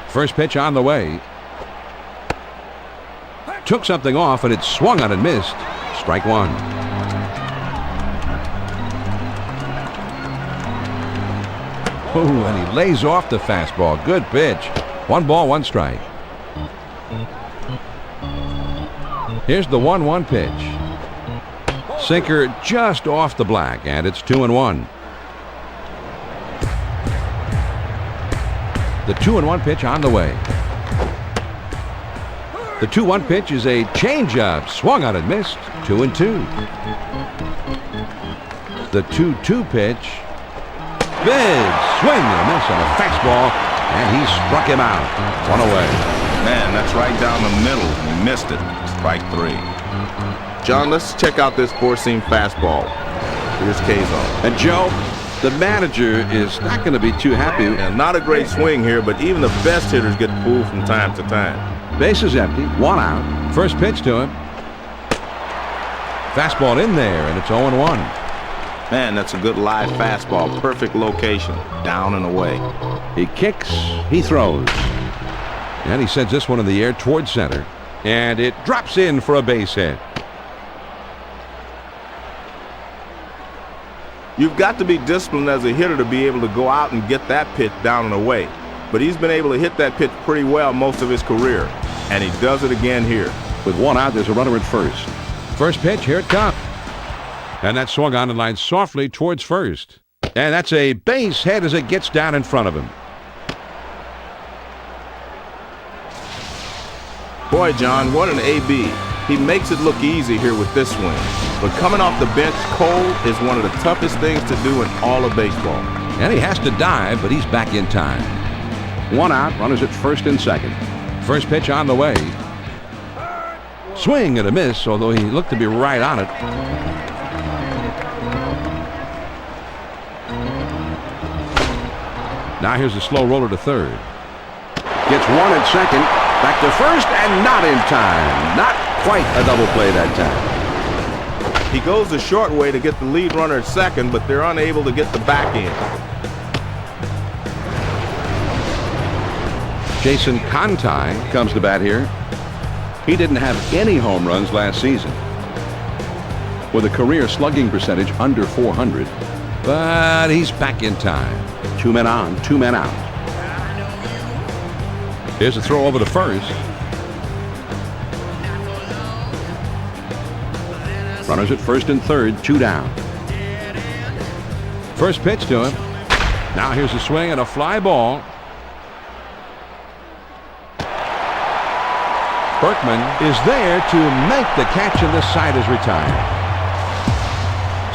First pitch on the way. Took something off, and it swung on and missed. Strike 1. Oh, and he lays off the fastball. Good pitch. 1 ball, 1 strike. Here's the 1-1 pitch. Sinker just off the black, and it's 2-1. The 2-1 pitch on the way. The 2-1 pitch is a changeup. Swung on and missed. 2-2. The 2-2 pitch. Big swing and a miss on a fastball, and he struck him out. 1 away. Man, that's right down the middle. He missed it. Strike 3. John, let's check out this 4-seam fastball. Here's Kazon. And Joe, the manager is not going to be too happy. And not a great swing here, but even the best hitters get fooled from time to time. Base is empty, 1 out. First pitch to him. Fastball in there, and it's 0-1. Man, that's a good live fastball. Perfect location. Down and away. He kicks, he throws. And he sends this one in the air towards center. And it drops in for a base hit. You've got to be disciplined as a hitter to be able to go out and get that pitch down and away. But he's been able to hit that pitch pretty well most of his career. And he does it again here. With 1 out, there's a runner at first. First pitch, here it comes. And that swung on and lined softly towards first. And that's a base hit as it gets down in front of him. Boy, John, what an AB. He makes it look easy here with this swing. But coming off the bench cold is one of the toughest things to do in all of baseball. And he has to dive, but he's back in time. 1 out, runners at first and second. First pitch on the way. Swing and a miss, although he looked to be right on it. Now here's a slow roller to third. Gets 1 at second. Back to first and not in time. Not quite a double play that time. He goes the short way to get the lead runner at second, but they're unable to get the back end. Jason Conti Comes to bat here. He didn't have any home runs last season. With a career slugging percentage under 400. but he's back in time. 2 men on, 2 men out. Here's a throw over to first. Runners at first and third, 2 down. First pitch to him. Now here's a swing and a fly ball. Berkman is there to make the catch, and this side is retired.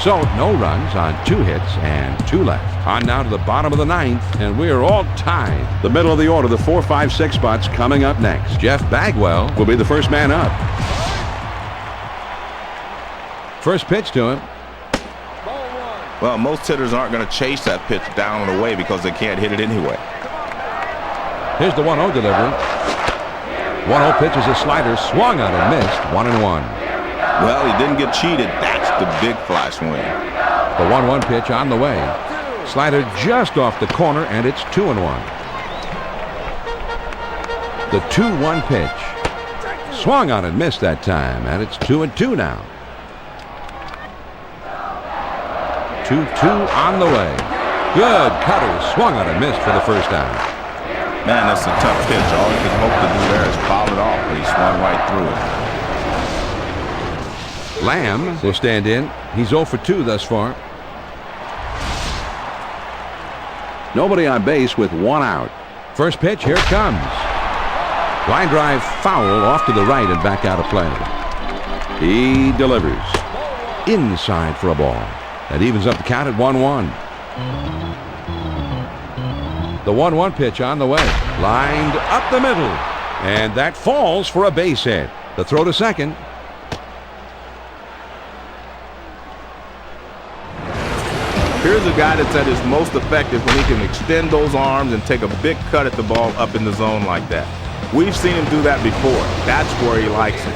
So no runs on 2 hits and 2 left. On now to the bottom of the 9th, and we are all tied. The middle of the order, the 4, 5, 6 spots coming up next. Jeff Bagwell Will be the first man up. first pitch to him. Well, most hitters aren't going to chase that pitch down and away because they can't hit it anyway. Here's the 1-0 delivery. 1-0 pitch is a slider, swung on and missed. 1-1. Well, he didn't get cheated. That's the big fly swing. The 1-1 pitch on the way. Slider just off the corner, and it's 2-1. The 2-1 pitch. Swung on and missed that time, and it's 2-2 now. 2-2 on the way. Good cutter, swung on and missed for the first down. Man, that's a tough pitch. All he could hope to do there is foul it off, but he swung right through it. Lamb will stand in. He's 0 for 2 thus far. Nobody on base with 1 out. First pitch, here it comes. Line drive foul off to the right and back out of play. He delivers. Inside for a ball. That evens up the count at 1-1. The 1-1 pitch on the way. Lined up the middle. And that falls for a base hit. The throw to second. Here's a guy that's at his most effective when he can extend those arms and take a big cut at the ball up in the zone like that. We've seen him do that before. That's where he likes it.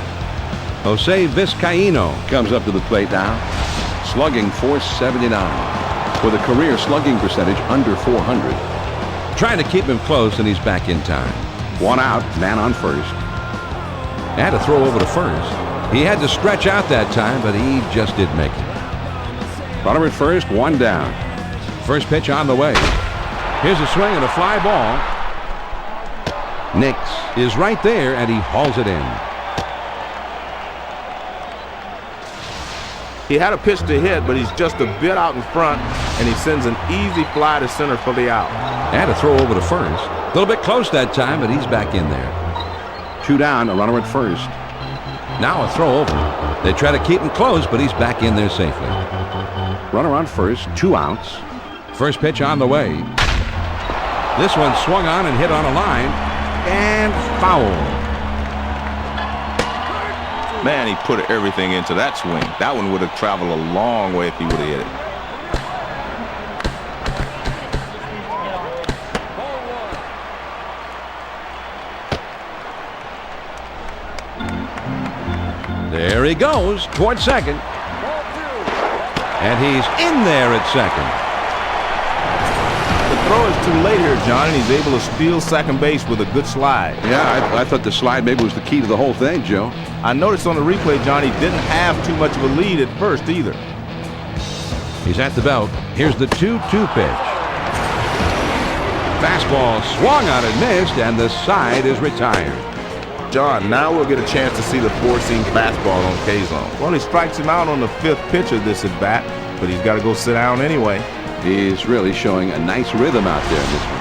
Jose Vizcaíno Comes up to the plate now. Slugging .479 with a career slugging percentage under .400. trying to keep him close, and he's back in time. 1 out, man on first. Had to throw over to first. He had to stretch out that time, but he just didn't make it. Runner at first, 1 down. First pitch on the way. Here's a swing and a fly ball. Nix is right there, and he hauls it in. He had a pitch to hit, but he's just a bit out in front, and he sends an easy fly to center for the out. Had to throw over to first. A little bit close that time, but he's back in there. 2 down, a runner at first. Now a throw over. They try to keep him close, but he's back in there safely. Runner on first, 2 outs. First pitch on the way. This one swung on and hit on a line, and foul. Man, he put everything into that swing. That one would have traveled a long way if he would have hit it. There he goes toward second. And he's in there at second. The throw is too late here, John, and he's able to steal second base with a good slide. Yeah, I thought the slide maybe was the key to the whole thing, Joe. I noticed on the replay, John, he didn't have too much of a lead at first either. He's at the belt. Here's the 2-2 pitch. Fastball swung on and missed, and the side is retired. John, now we'll get a chance to see the 4-seam fastball on K-zone. Well, he strikes him out on the 5th pitch of this at bat, but he's got to go sit down anyway. He's really showing a nice rhythm out there in this one.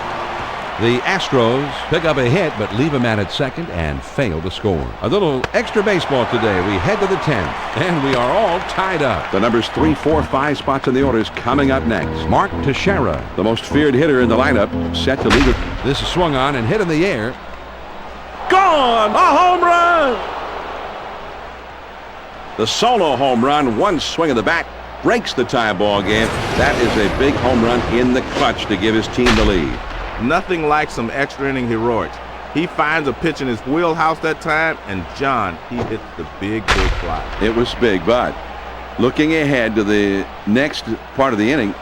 The Astros pick up a hit, but leave him at second and fail to score. A little extra baseball today. We head to the 10th, and we are all tied up. The numbers 3, 4, 5 spots in the order is coming up next. Mark Teixeira, The most feared hitter in the lineup, set to lead it. this is swung on and hit in the air. Gone! A home run! The solo home run, one swing of the bat, breaks the tie ball game. That is a big home run in the clutch to give his team the lead. Nothing like some extra inning heroics. He finds a pitch in his wheelhouse that time, and John, he hits the big fly. It was big, but looking ahead to the next part of the inning,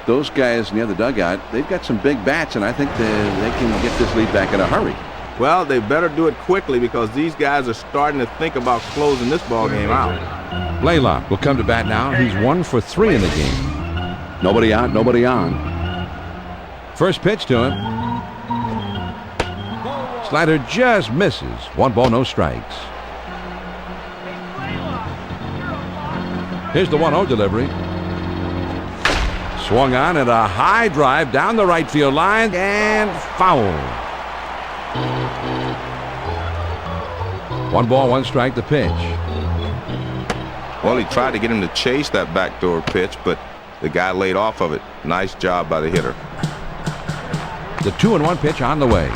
those guys near the dugout, they've got some big bats, and I think they can get this lead back in a hurry. Well, they better do it quickly because these guys are starting to think about closing this ball game out. Blaylock will come to bat now. He's 1 for 3 in the game. Nobody out, nobody on. First pitch to him. Slider just misses. 1 ball, no strikes. Here's the 1-0 delivery. Swung on at a high drive down the right field line and foul. 1 ball, 1 strike, the pitch. Well, he tried to get him to chase that backdoor pitch, but the guy laid off of it. Nice job by the hitter. The 2-1 pitch on the way.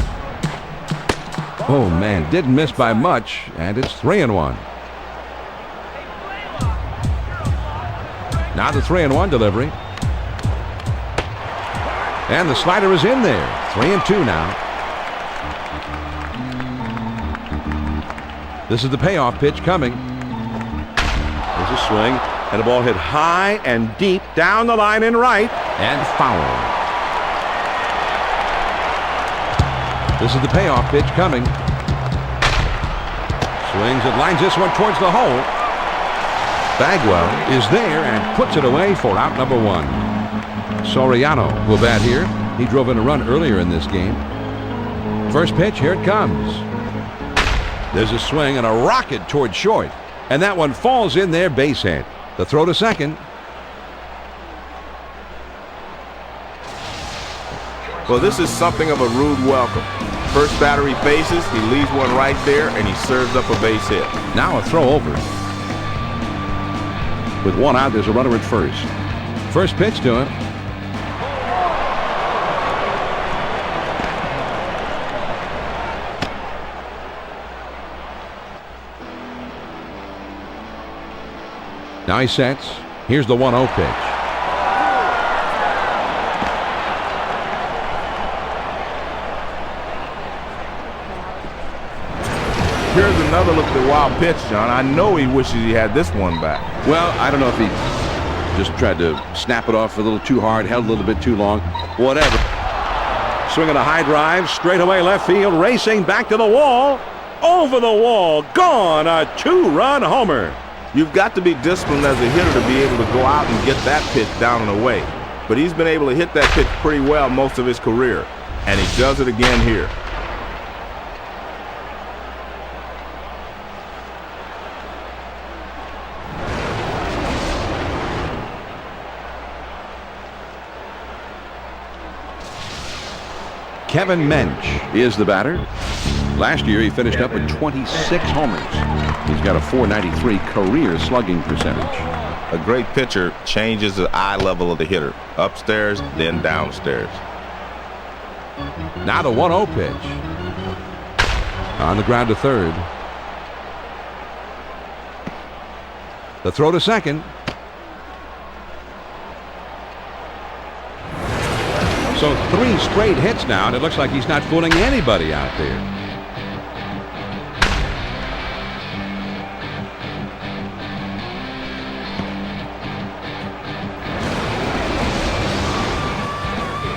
Oh, man, didn't miss by much, and it's 3-1. Now the 3-1 delivery. And the slider is in there. 3-2 now. This is the payoff pitch coming. There's a swing, and the ball hit high and deep down the line in right. And foul. This is the payoff pitch coming. Swings and lines this one towards the hole. Bagwell is there and puts it away for out number 1. Soriano will bat here. He drove in a run earlier in this game. First pitch, here it comes. There's a swing and a rocket toward short. And that one falls in there, base hit. The throw to second. Well, this is something of a rude welcome. First batter he faces, he leaves one right there, and he serves up a base hit. Now a throw over. With 1 out, there's a runner at first. First pitch to him. Now he sets. Here's the 1-0 pitch. Here's another look at the wild pitch, John. I know he wishes he had this one back. Well, I don't know if he just tried to snap it off a little too hard, held a little bit too long, whatever. Swinging a high drive, straight away left field, racing back to the wall, over the wall, gone, a 2-run homer. You've got to be disciplined as a hitter to be able to go out and get that pitch down and away. But he's been able to hit that pitch pretty well most of his career, and he does it again here. Kevin Mench is the batter. Last year he finished up with 26 homers. He's got a .493 career slugging percentage. A great pitcher changes the eye level of the hitter. Upstairs, then downstairs. Now the 1-0 pitch. On the ground to third. The throw to second. So 3 straight hits now, and it looks like he's not fooling anybody out there.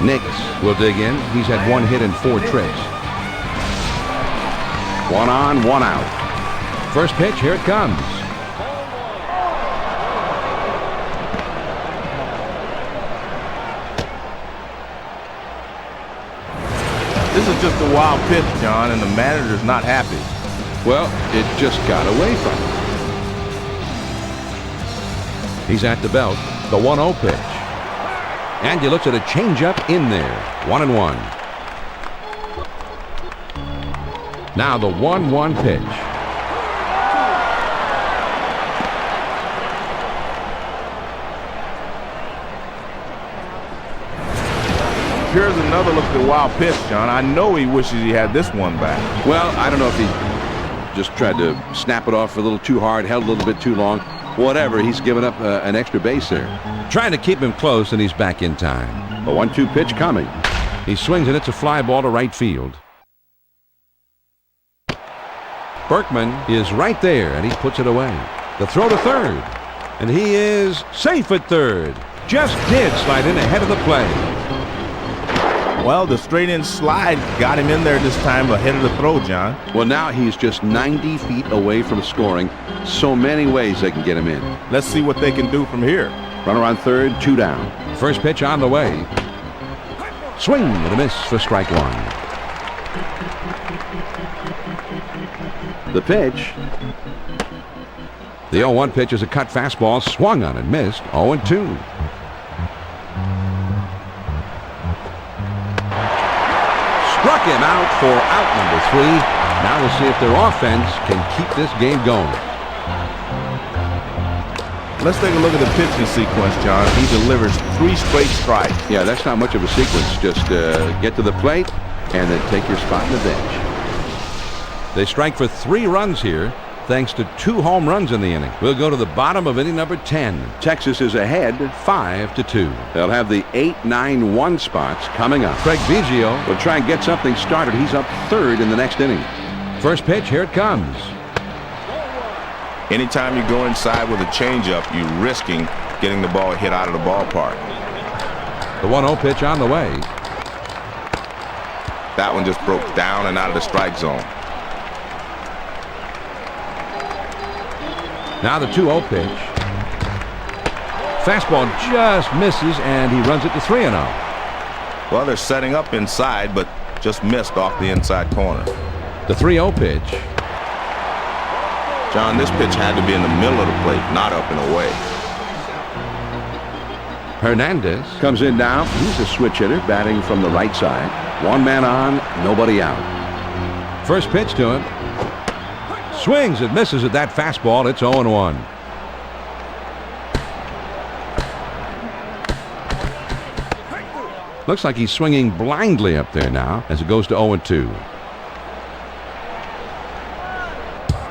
Nix will dig in. He's had 1 hit and 4 trips. 1 on, 1 out. First pitch, here it comes. This is just a wild pitch, John, and the manager's not happy. Well, it just got away from him. He's at the belt. The 1-0 pitch. And he looks at a changeup in there. 1-1. Now the 1-1 pitch. Here's another look at the wild pitch, John. I know he wishes he had this one back. Well, I don't know if he just tried to snap it off a little too hard, held a little bit too long, whatever. He's given up an extra base there. Trying to keep him close, and he's back in time. A 1-2 pitch coming. He swings, and it's a fly ball to right field. Berkman is right there, and he puts it away. The throw to third, and he is safe at third. Just did slide in ahead of the play. Well, the straight-in slide got him in there this time ahead of the throw, John. Well, now he's just 90 feet away from scoring. So many ways they can get him in. Let's see what they can do from here. Runner on third, 2 down. First pitch on the way. Swing and a miss for strike 1. The pitch. The 0-1 pitch is a cut fastball, swung on and missed. 0-2. Struck him out for out number 3. Now we'll see if their offense can keep this game going. Let's take a look at the pitching sequence, John. He delivers 3 straight strikes. Yeah, that's not much of a sequence. Just get to the plate and then take your spot in the bench. They strike for 3 runs here, thanks to 2 home runs in the inning. We'll go to the bottom of inning number 10. Texas is ahead 5-2. They'll have the 8-9-1 spots coming up. Craig Biggio will try and get something started. He's up 3rd in the next inning. First pitch, here it comes. Anytime you go inside with a changeup, you're risking getting the ball hit out of the ballpark. The 1-0 pitch on the way. That one just broke down and out of the strike zone. Now the 2-0 pitch. Fastball just misses, and he runs it to 3-0. Well, they're setting up inside, but just missed off the inside corner. The 3-0 pitch. John, this pitch had to be in the middle of the plate, not up and away. Hernandez comes in now. He's a switch hitter, batting from the right side. 1 man on, nobody out. First pitch to him. Swings and misses at that fastball. It's 0-1. Looks like he's swinging blindly up there now as it goes to 0-2.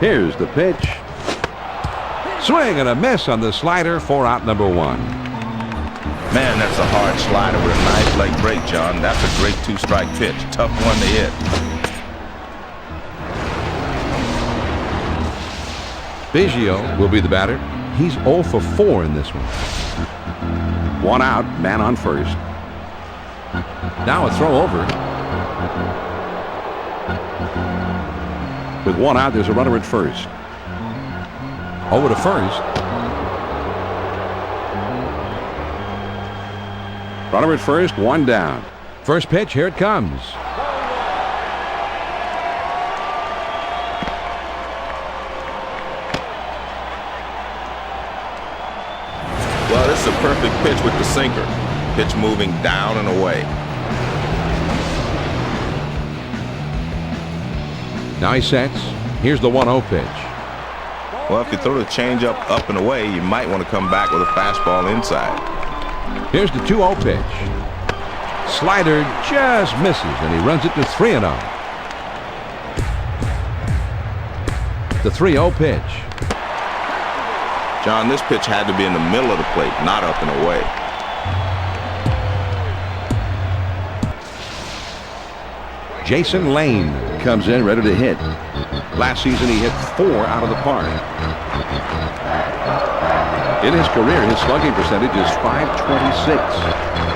Here's the pitch. Swing and a miss on the slider for out number 1. Man, that's a hard slider with a nice leg break, John. That's a great 2-strike pitch. Tough one to hit. Biggio will be the batter. He's 0 for 4 in this one. 1 out, man on first. Now a throw over. With 1 out, there's a runner at first. Over to first. Runner at first, 1 down. First pitch, here it comes. Well, this is a perfect pitch with the sinker. Pitch moving down and away. Now he sets. Here's the 1-0 pitch. Well, if you throw the changeup up and away, you might want to come back with a fastball inside. Here's the 2-0 pitch. Slider just misses, and he runs it to 3-0. The 3-0 pitch. John, this pitch had to be in the middle of the plate, not up and away. Jason Lane comes in ready to hit. Last season he hit 4 out of the park. In his career, his slugging percentage is .526.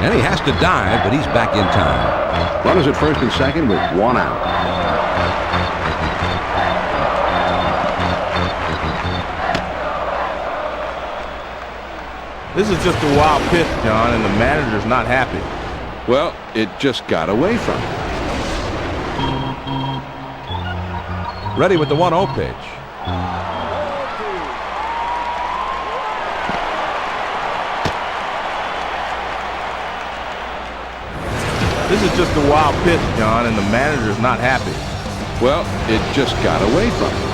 And he has to dive, but he's back in time. Runners at first and second with 1 out. This is just a wild pitch, John, and the manager's not happy. Well, it just got away from him. Ready with the 1-0 pitch. This is just a wild pitch, John, and the manager's not happy. Well, it just got away from him.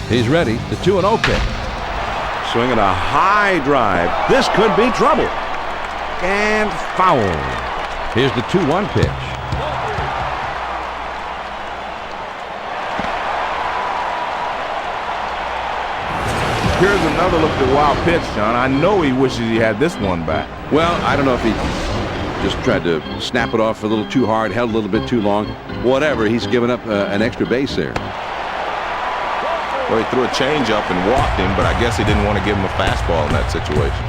He's ready. The 2-0 pitch. Swinging a high drive. This could be trouble. And foul. Here's the 2-1 pitch. Here's another look at the wild pitch, John. I know he wishes he had this one back. Well, I don't know if he just tried to snap it off a little too hard, held a little bit too long. Whatever, he's given up an extra base there. Well, he threw a changeup and walked him, but I guess he didn't want to give him a fastball in that situation.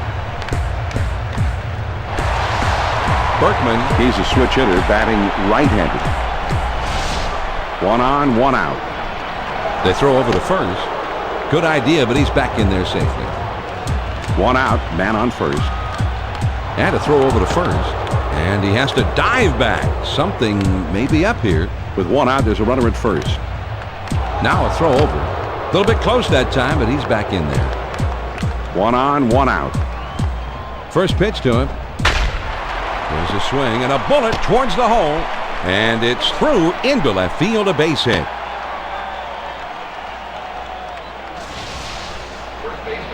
Berkman, he's a switch hitter, batting right-handed. 1 on, 1 out. They throw over to first. Good idea, but he's back in there safely. 1 out, man on first. And a throw over to first. And he has to dive back. Something may be up here. With 1 out, there's a runner at first. Now a throw over. A little bit close that time, but he's back in there. 1 on, 1 out. First pitch to him. There's a swing and a bullet towards the hole. And it's through into left field, a base hit.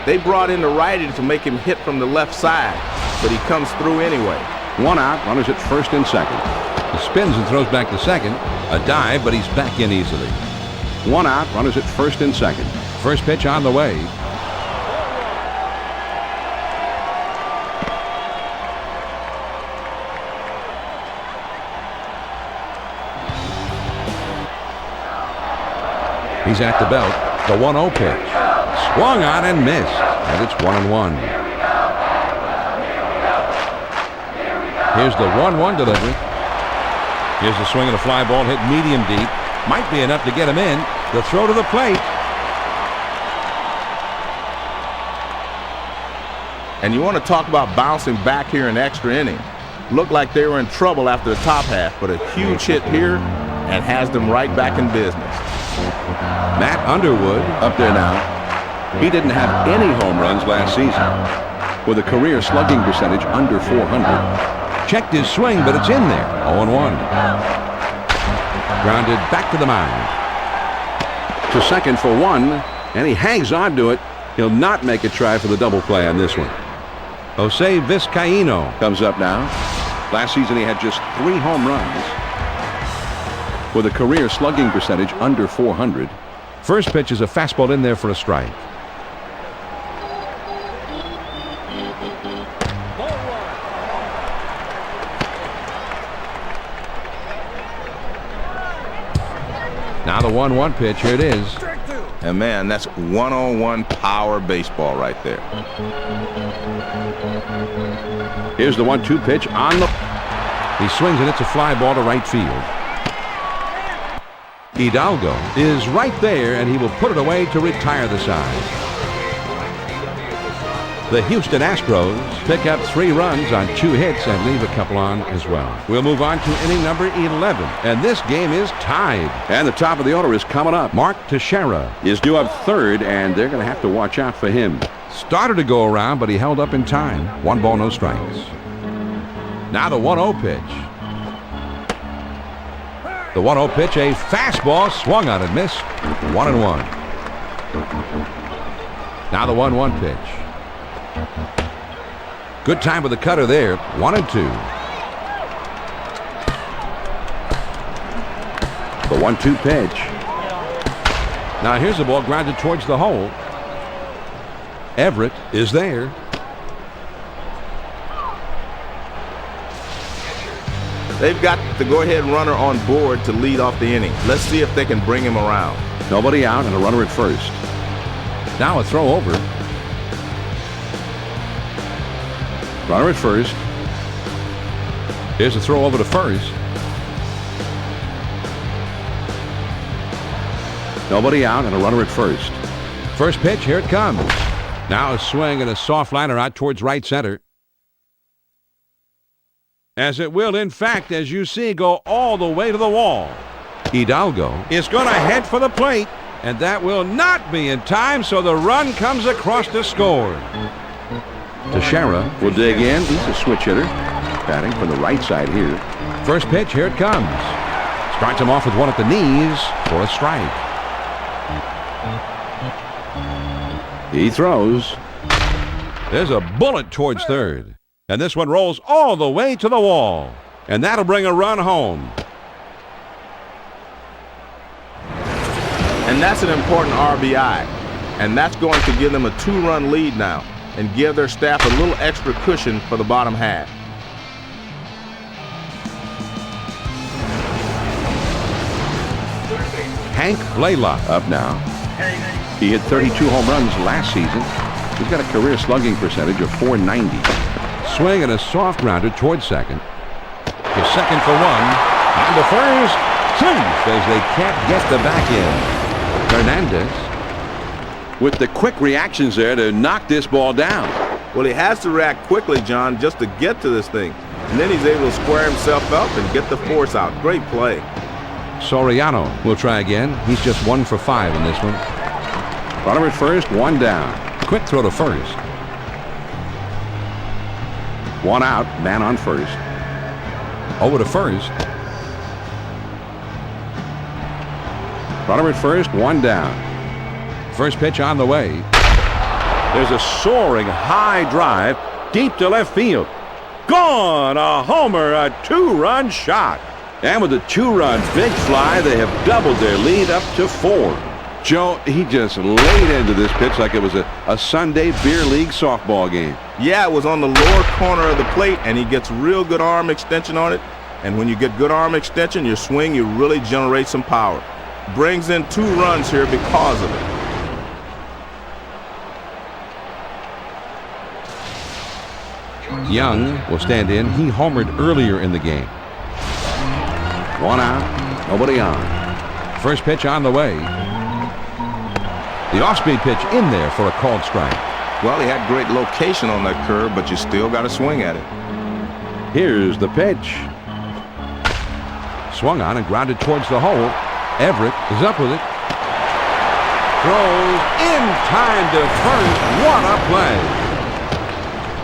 They brought in the righty to make him hit from the left side, but he comes through anyway. 1 out, runners at first and second. He spins and throws back to second. A dive, but he's back in easily. 1 out, runners at first and second. First pitch on the way. He's at the belt. The 1-0 pitch. Swung on and missed. And it's 1-1. Here's the 1-1 delivery. Here's the swing of the fly ball hit medium deep. Might be enough to get him in. The throw to the plate. And you want to talk about bouncing back here in extra inning. Looked like they were in trouble after the top half, but a huge hit here and has them right back in business. Matt Underwood Up there now. He didn't have any home runs last season, with a career slugging percentage under 400. checked his swing, but it's in there. 0-1. Grounded back to the mound. To second for 1, and he hangs on to it. He'll not make a try for the double play on this one. Jose Vizcaíno Comes up now. Last season he had just 3 home runs, with a career slugging percentage under 400. First pitch is a fastball in there for a strike. Now the 1-1 pitch. Here it is. And man, that's one-on-one power baseball right there. Here's the 1-2 pitch on the... He swings and it's a fly ball to right field. Hidalgo is right there, and he will put it away to retire the side. The Houston Astros pick up 3 runs on 2 hits and leave a couple on as well. We'll move on to inning number 11, and this game is tied. And the top of the order is coming up. Mark Teixeira Is due up third, and they're going to have to watch out for him. started to go around, but he held up in time. 1 ball, no strikes. Now the 1-0 pitch. The 1-0 pitch, a fastball, swung on and missed. 1-1. Now the 1-1 pitch. Good time with the cutter there. 1-2. The 1-2 pitch. Now here's the ball grounded towards the hole. Everett is there. They've got the go-ahead runner on board to lead off the inning. Let's see if they can bring him around. Nobody out and a runner at first. Now a throw over. Runner at first. Here's a throw over to first. Nobody out and a runner at first. First pitch, here it comes. Now a swing and a soft liner out towards right center. As it will, in fact, as you see, go all the way to the wall. Hidalgo is going to head for the plate, and that will not be in time, so the run comes across to score. Teixeira will dig in. He's a switch hitter, batting from the right side here. First pitch, here it comes. Starts him off with one at the knees for a strike. He throws. There's a bullet towards third. And this one rolls all the way to the wall. And that'll bring a run home. And that's an important RBI. And that's going to give them a 2-run lead now and give their staff a little extra cushion for the bottom half. Hank Blaylock Up now. He hit 32 home runs last season. He's got a career slugging percentage of .490. swing and a soft grounder towards second. To second for 1. And to first. 2 says they can't get the back in. Hernandez. With the quick reactions there to knock this ball down. Well, he has to react quickly, John, just to get to this thing. And then he's able to square himself up and get the force out. Great play. Soriano will try again. He's just 1 for 5 in this one. Runner at first, one down. Quick throw to first. One out, man on first. Over to first. Runner at first, one down. First pitch on the way. There's a soaring high drive deep to left field. Gone! A homer, a two-run shot. And with a two-run big fly, they have doubled their lead up to 4. Joe, he just laid into this pitch like it was a Sunday beer league softball game. Yeah, it was on the lower corner of the plate, and he gets real good arm extension on it. And when you get good arm extension, your swing, you really generate some power. Brings in 2 runs here because of it. Young will stand in. He homered earlier in the game. One out, nobody on. First pitch on the way. The off-speed pitch in there for a called strike. Well, he had great location on that curve, but you still got to swing at it. Here's the pitch. Swung on and grounded towards the hole. Everett is up with it. Throws in time to first. What a play.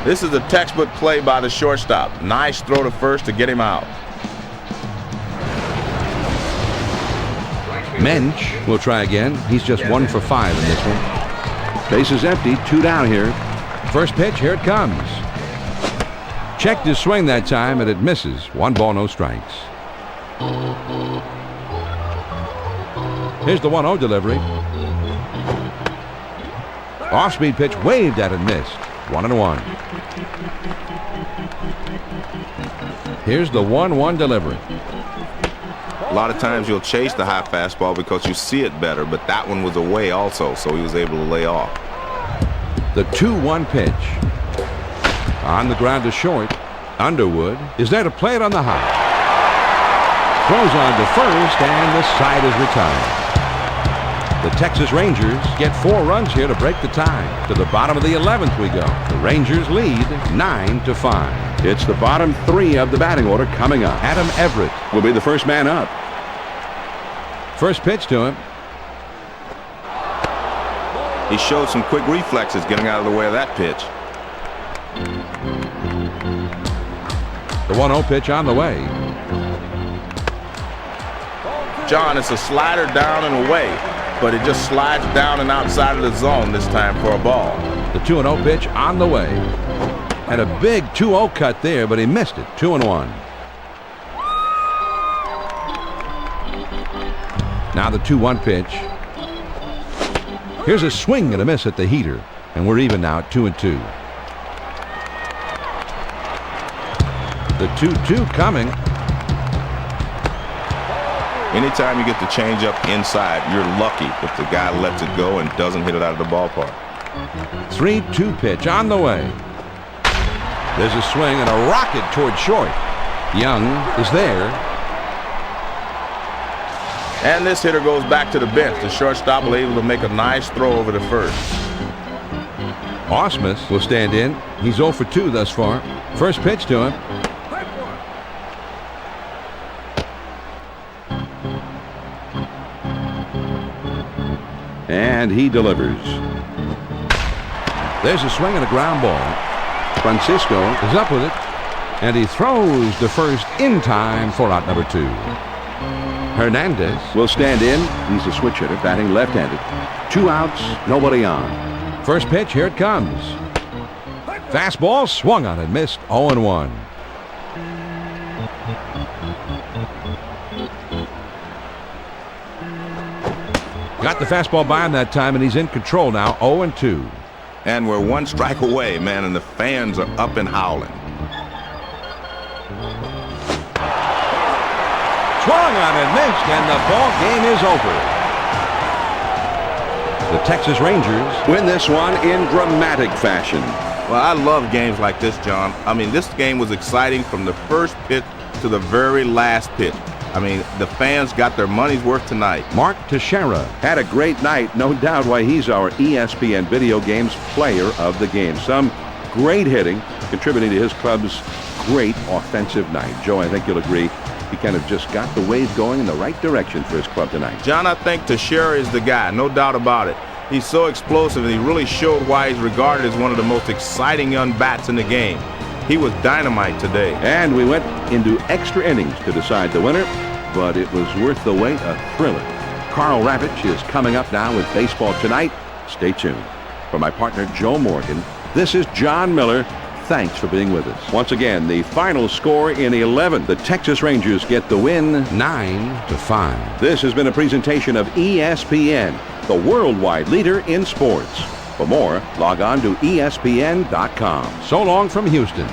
This is a textbook play by the shortstop. Nice throw to first to get him out. Mensch will try again. He's just 1 for 5 in this one. Base is empty, 2 down here. First pitch, here it comes. Checked his swing that time, and it misses. 1 ball, no strikes. Here's the 1-0 delivery. Off-speed pitch waved at and missed. 1-1. Here's the 1-1 delivery. A lot of times you'll chase the high fastball because you see it better, but that one was away also, so he was able to lay off. The 2-1 pitch. On the ground to short. Underwood is there to play it on the high. Throws on to first, and the side is retired. The Texas Rangers get 4 runs here to break the tie. To the bottom of the 11th we go. The Rangers lead 9-5. It's the bottom 3 of the batting order coming up. Adam Everett Will be the first man up. first pitch to him. He showed some quick reflexes getting out of the way of that pitch. The 1-0 pitch on the way. John, it's a slider down and away, but it just slides down and outside of the zone this time for a ball. The 2-0 pitch on the way. And a big 2-0 cut there, but he missed it. 2-1. Now the 2-1 pitch. Here's a swing and a miss at the heater. And we're even now at 2-2. The 2-2 coming. Anytime you get the changeup inside, you're lucky if the guy lets it go and doesn't hit it out of the ballpark. 3-2 pitch on the way. There's a swing and a rocket toward short. Young is there. And this hitter goes back to the bench. The shortstop was able to make a nice throw over to first. Ausmus will stand in. He's 0 for 2 thus far. First pitch to him. And he delivers. There's a swing and a ground ball. Francisco Is up with it. And he throws to first in time for out number 2. Hernandez will stand in. He's a switch hitter, batting left-handed. 2 outs, nobody on. First pitch, here it comes. Fastball swung on and missed. 0-1. Got the fastball by him that time, and he's in control now. 0-2. And we're 1 strike away, man, and the fans are up and howling. Swung on and missed, and the ball game is over. The Texas Rangers Win this one in dramatic fashion. Well, I love games like this, John. I mean, this game was exciting from the first pitch to the very last pitch. I mean, the fans got their money's worth tonight. Mark Teixeira Had a great night. No doubt why he's our ESPN Video Games Player of the Game. Some great hitting, contributing to his club's great offensive night. Joe, I think you'll agree. He kind of just got the wave going in the right direction for his club tonight. John, I think Teixeira is the guy, no doubt about it. He's so explosive, and he really showed why he's regarded as one of the most exciting young bats in the game. He was dynamite today. And we went into extra innings to decide the winner, but it was worth the wait, a thriller. Carl Ravitch is coming up now with Baseball Tonight. Stay tuned. For my partner Joe Morgan, this is John Miller. Thanks for being with us. Once again, the final score in 11. The Texas Rangers get the win 9-5. This has been a presentation of ESPN, the worldwide leader in sports. For more, log on to ESPN.com. So long from Houston.